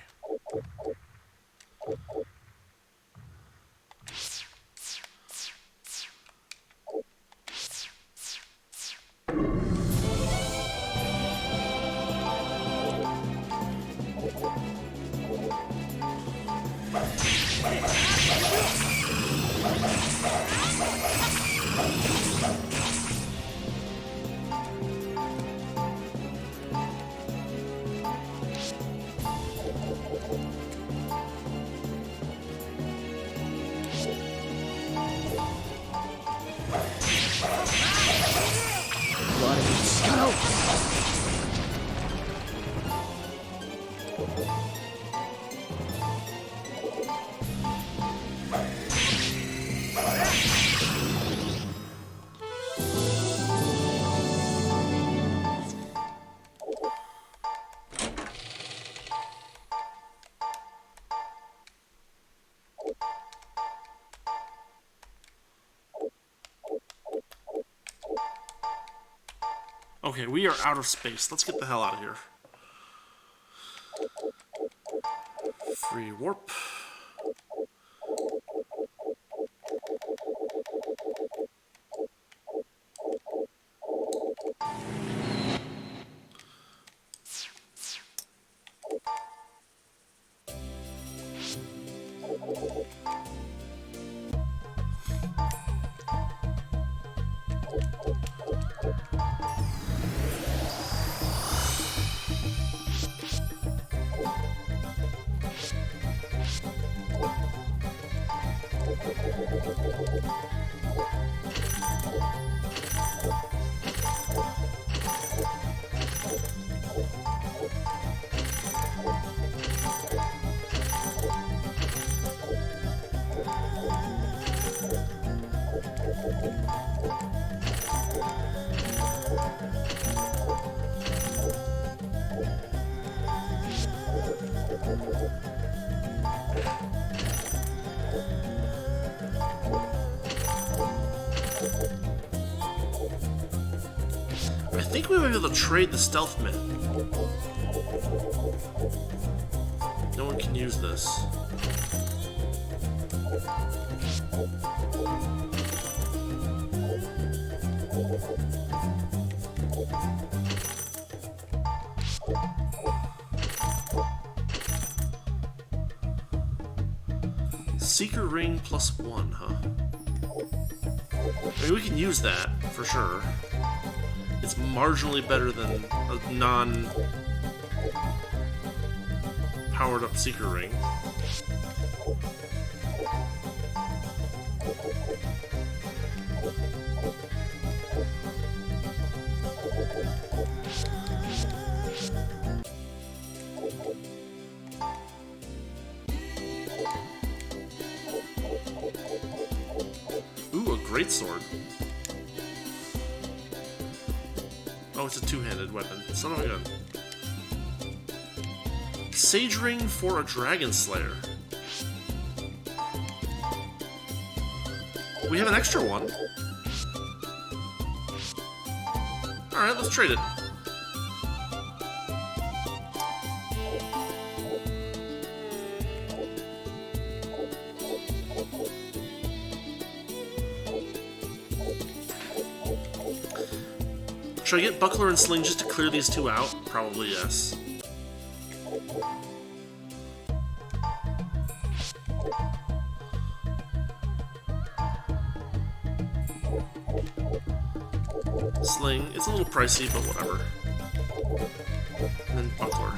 Okay, we are out of space. Let's get the hell out of here. Free warp. I think we might be able to trade the stealth mitt. No one can use this. Secret ring +1, huh? I mean, we can use that, for sure. It's marginally better than a non-powered up secret ring. Ooh, a greatsword. Oh, it's a two-handed weapon. Son of a gun. Sage ring for a dragon slayer. We have an extra one. Alright, let's trade it. Should I get Buckler and Sling just to clear these two out? Probably yes. Sling, it's a little pricey, but whatever. And then Buckler.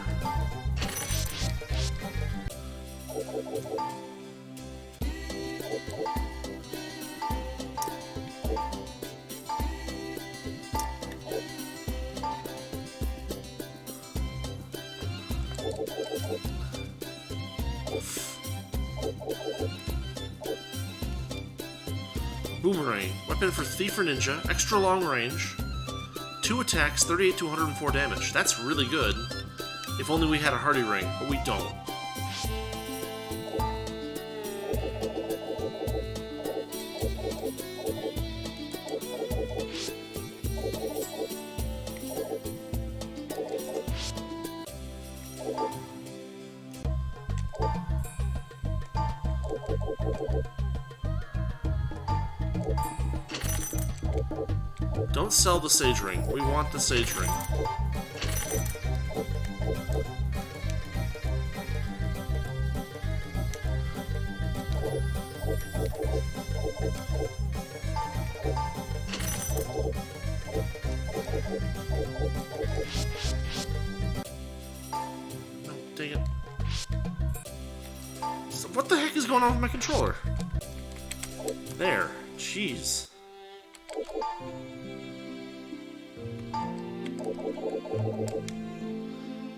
Boomerang. Weapon for Thief or Ninja. Extra long range. 2 attacks, 38 to 104 damage. That's really good. If only we had a Hardy Ring, but we don't. Don't sell the Sage Ring. We want the Sage Ring. No, dang it. So what the heck is going on with my controller? There. Jeez.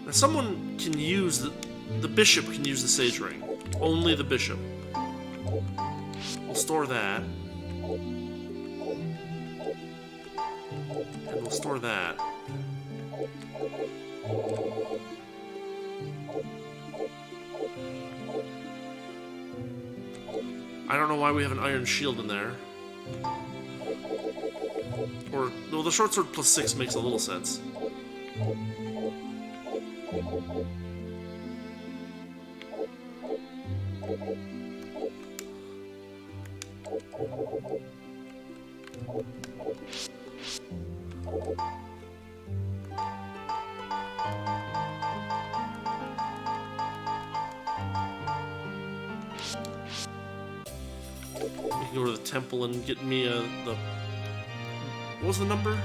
Now someone can use the bishop can use the Sage Ring. Only the bishop. We'll store that. And we'll store that. I don't know why we have an Iron Shield in there. Or, no, the short sword plus 6 makes a little sense. We can go to the temple and get me the... What was the number?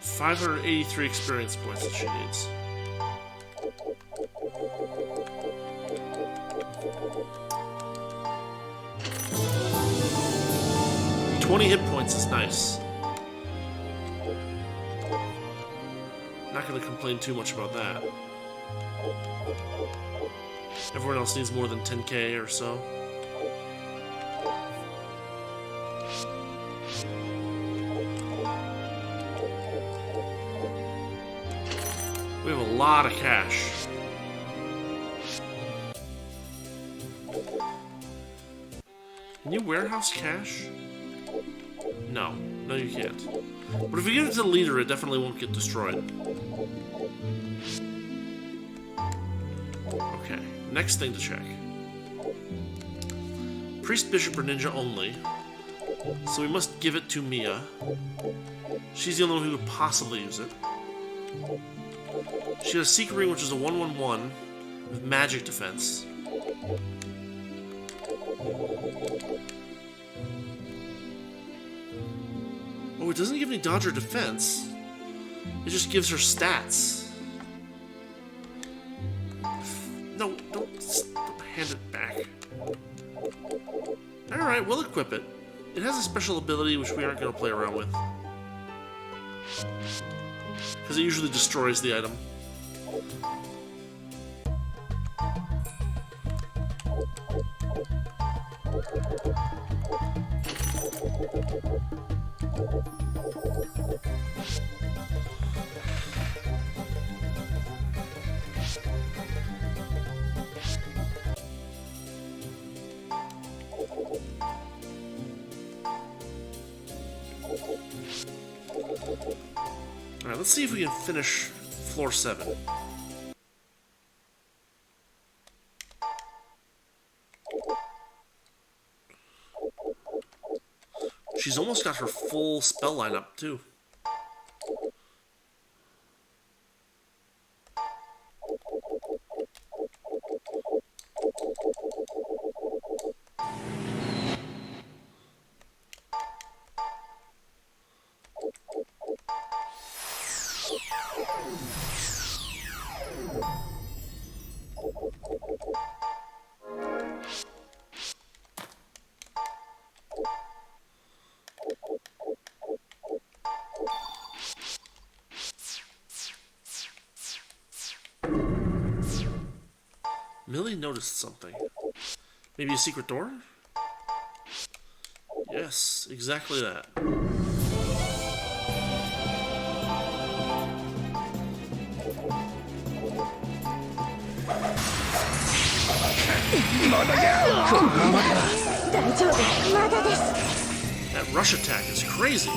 583 experience points that she needs. $20 hit points is nice. Not gonna complain too much about that. Everyone else needs more than 10k or so. We have a lot of cash. Can you warehouse cash? No. No, you can't. But if we give it to the leader, it definitely won't get destroyed. Okay, next thing to check. Priest, Bishop, or Ninja only. So we must give it to Mia. She's the only one who could possibly use it. She has a Secret Ring, which is a 1/1/1 with magic defense. Oh, it doesn't give any dodge or defense. It just gives her stats. No, don't hand it back. Alright, we'll equip it. It has a special ability which we aren't going to play around with. Because it usually destroys the item. Alright, let's see if we can finish floor 7. She's almost got her full spell lineup, too. Millie noticed something. Maybe a secret door? Yes, exactly that. That rush attack is crazy.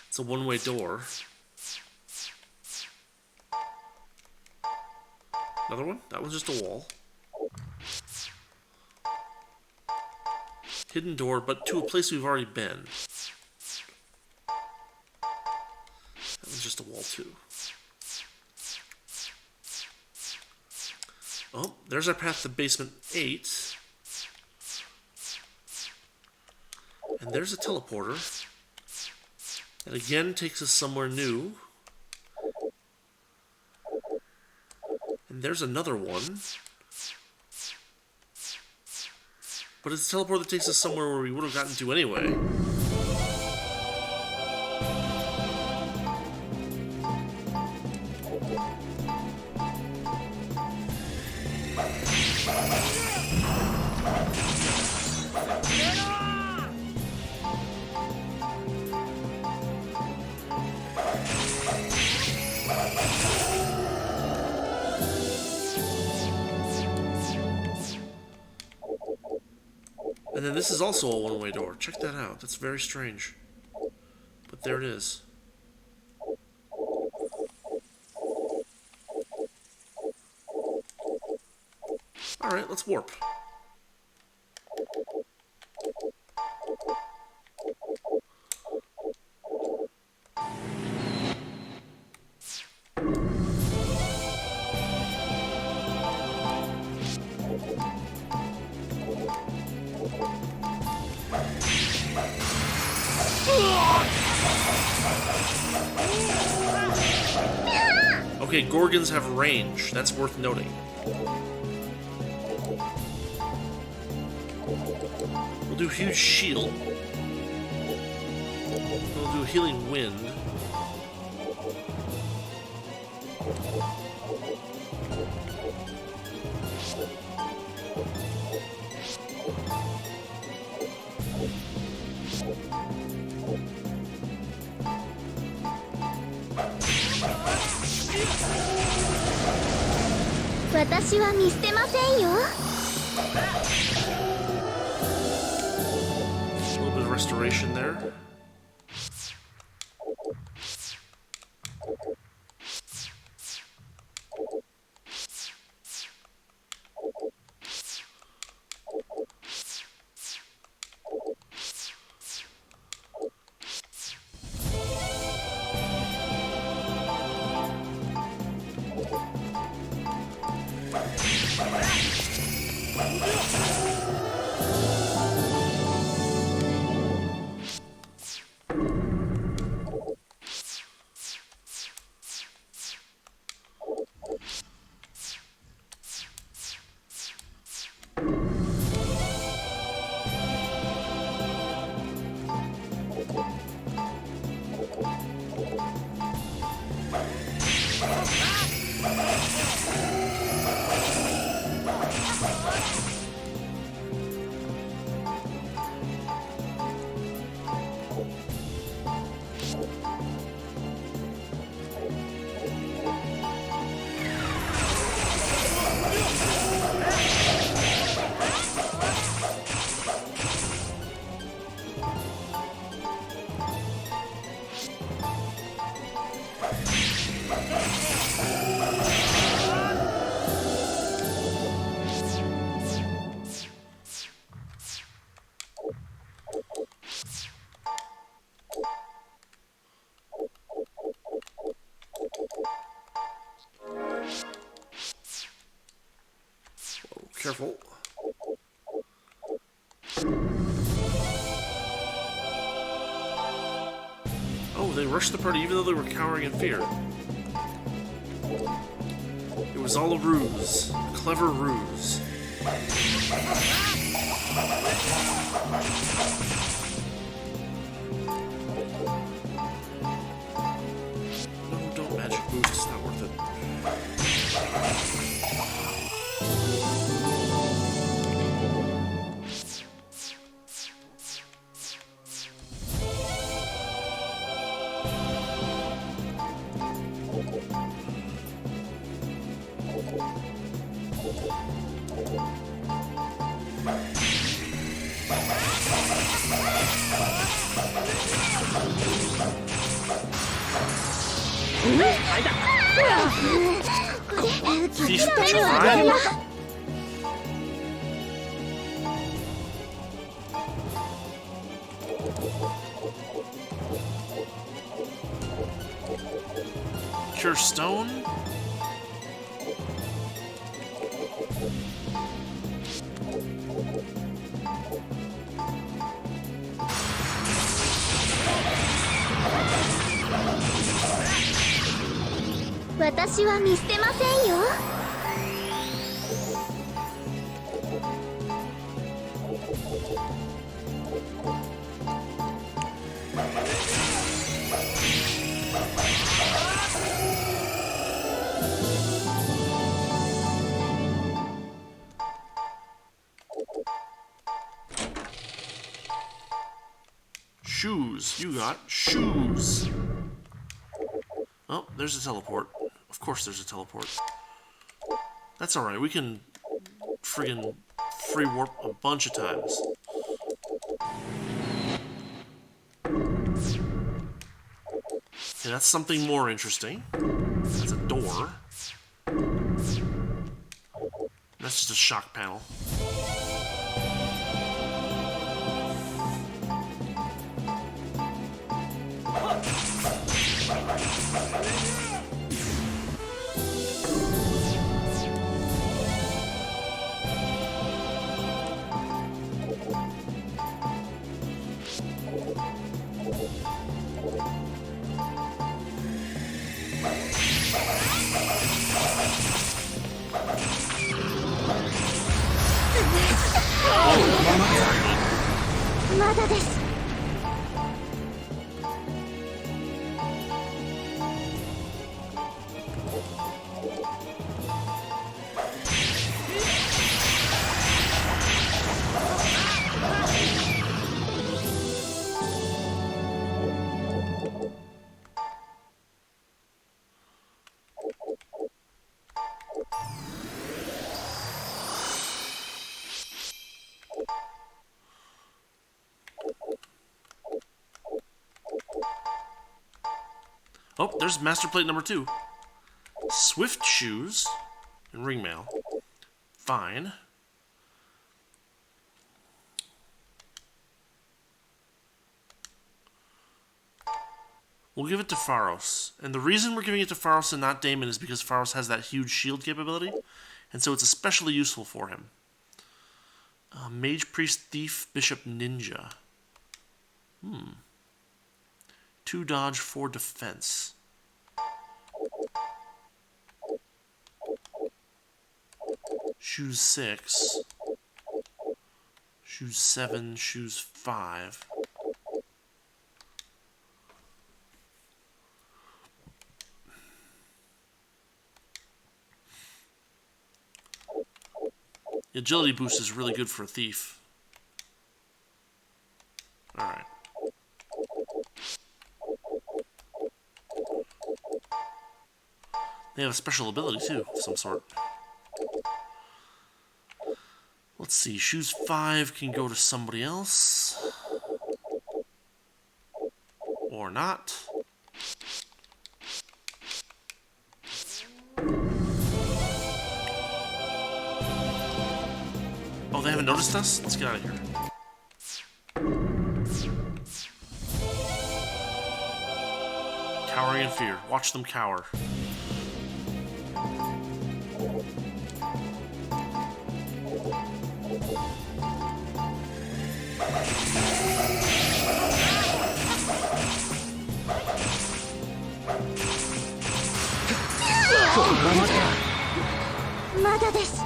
It's a one-way door. Another one? That one's just a wall. Hidden door, but to a place we've already been. That one's just a wall, too. Oh, there's our path to basement 8. And there's a teleporter. That again takes us somewhere new. And there's another one. But it's a teleporter that takes us somewhere where we would have gotten to anyway. And then this is also a one-way door. Check that out. That's very strange. But there it is. Alright, let's warp. Okay, Gorgons have range. That's worth noting. We'll do huge shield. We'll do healing wind. A little bit of restoration there. Careful. Oh, they rushed the party even though they were cowering in fear. It was all a ruse. A clever ruse. No, don't magic boost. It's not worth it. Thief petrified? Cure stone? Watashi wa mistemasen yo. Shoes. You got shoes. Oh, there's a teleport. Of course there's a teleport. That's alright. We can friggin' free warp a bunch of times. Okay, that's something more interesting. That's a door. That's just a shock panel. Mada desu. Oh, there's master plate number 2. Swift shoes and ringmail. Fine. We'll give it to Pharos. And the reason we're giving it to Pharos and not Damon is because Pharos has that huge shield capability. And so it's especially useful for him. Mage, Priest, Thief, Bishop, Ninja. 2 dodge, 4 defense. Shoes 6. Shoes 7, shoes 5. The agility boost is really good for a thief. Alright. They have a special ability too, of some sort. Let's see, shoes 5 can go to somebody else. Or not. Oh, they haven't noticed us? Let's get out of here. Cowering in fear. Watch them cower. まだです。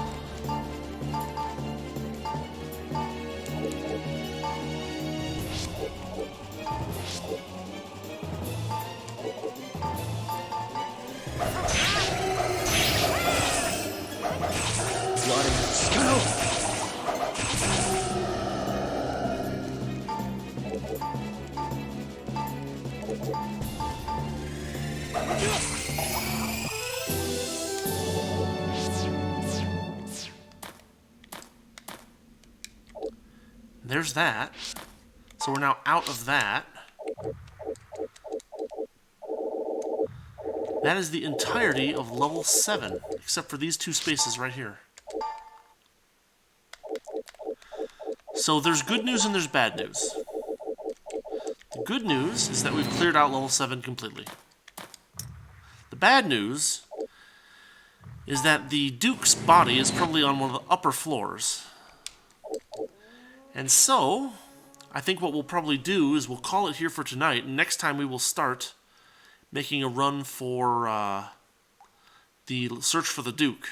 There's that. So we're now out of that. That is the entirety of level 7, except for these two spaces right here. So there's good news and there's bad news. The good news is that we've cleared out level 7 completely. The bad news is that the Duke's body is probably on one of the upper floors. And so, I think what we'll probably do is we'll call it here for tonight, and next time we will start making a run for the search for the Duke.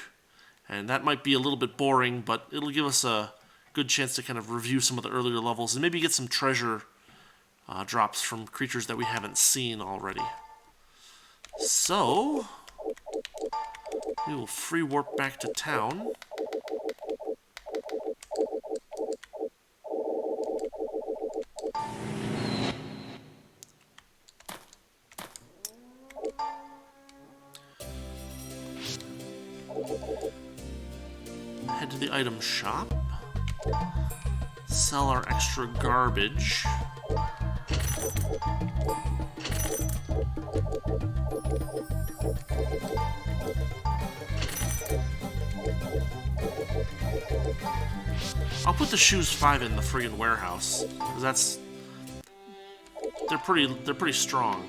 And that might be a little bit boring, but it'll give us a good chance to kind of review some of the earlier levels and maybe get some treasure drops from creatures that we haven't seen already. So, we will free warp back to town. Head to the item shop. Sell our extra garbage. I'll put the shoes 5 in the friggin' warehouse, because they're pretty strong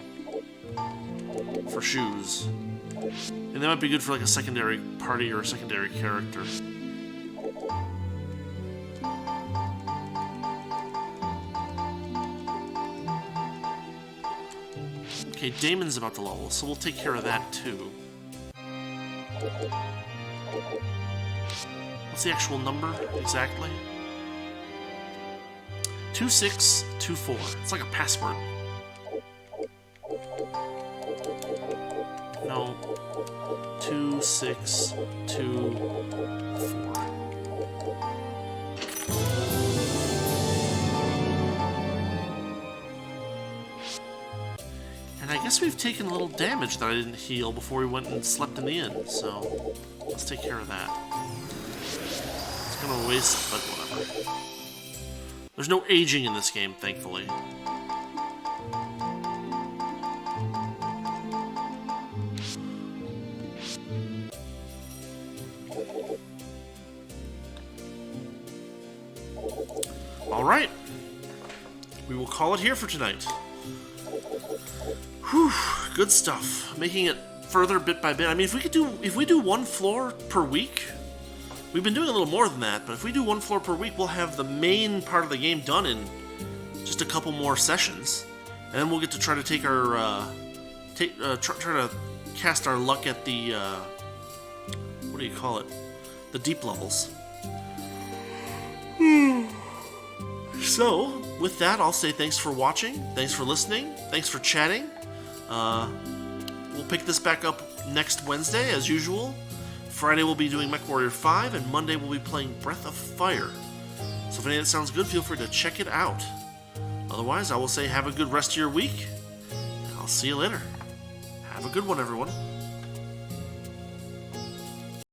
for shoes. And they might be good for like a secondary party or a secondary character. Okay, Damon's about to level, so we'll take care of that too. What's the actual number exactly? 2624. It's like a password. No. 2624. And I guess we've taken a little damage that I didn't heal before we went and slept in the inn, so let's take care of that. It's kind of a waste, but whatever. There's no aging in this game, thankfully. Alright. We will call it here for tonight. Whew, good stuff. Making it further bit by bit. I mean, if we do one floor per week, we've been doing a little more than that, but if we do one floor per week, we'll have the main part of the game done in just a couple more sessions, and then we'll get to try to take our try to cast our luck at the what do you call it? The deep levels. So, with that, I'll say thanks for watching, thanks for listening, thanks for chatting. We'll pick this back up next Wednesday, as usual. Friday we'll be doing MechWarrior 5, and Monday we'll be playing Breath of Fire. So if any of that sounds good, feel free to check it out. Otherwise, I will say have a good rest of your week, and I'll see you later. Have a good one, everyone.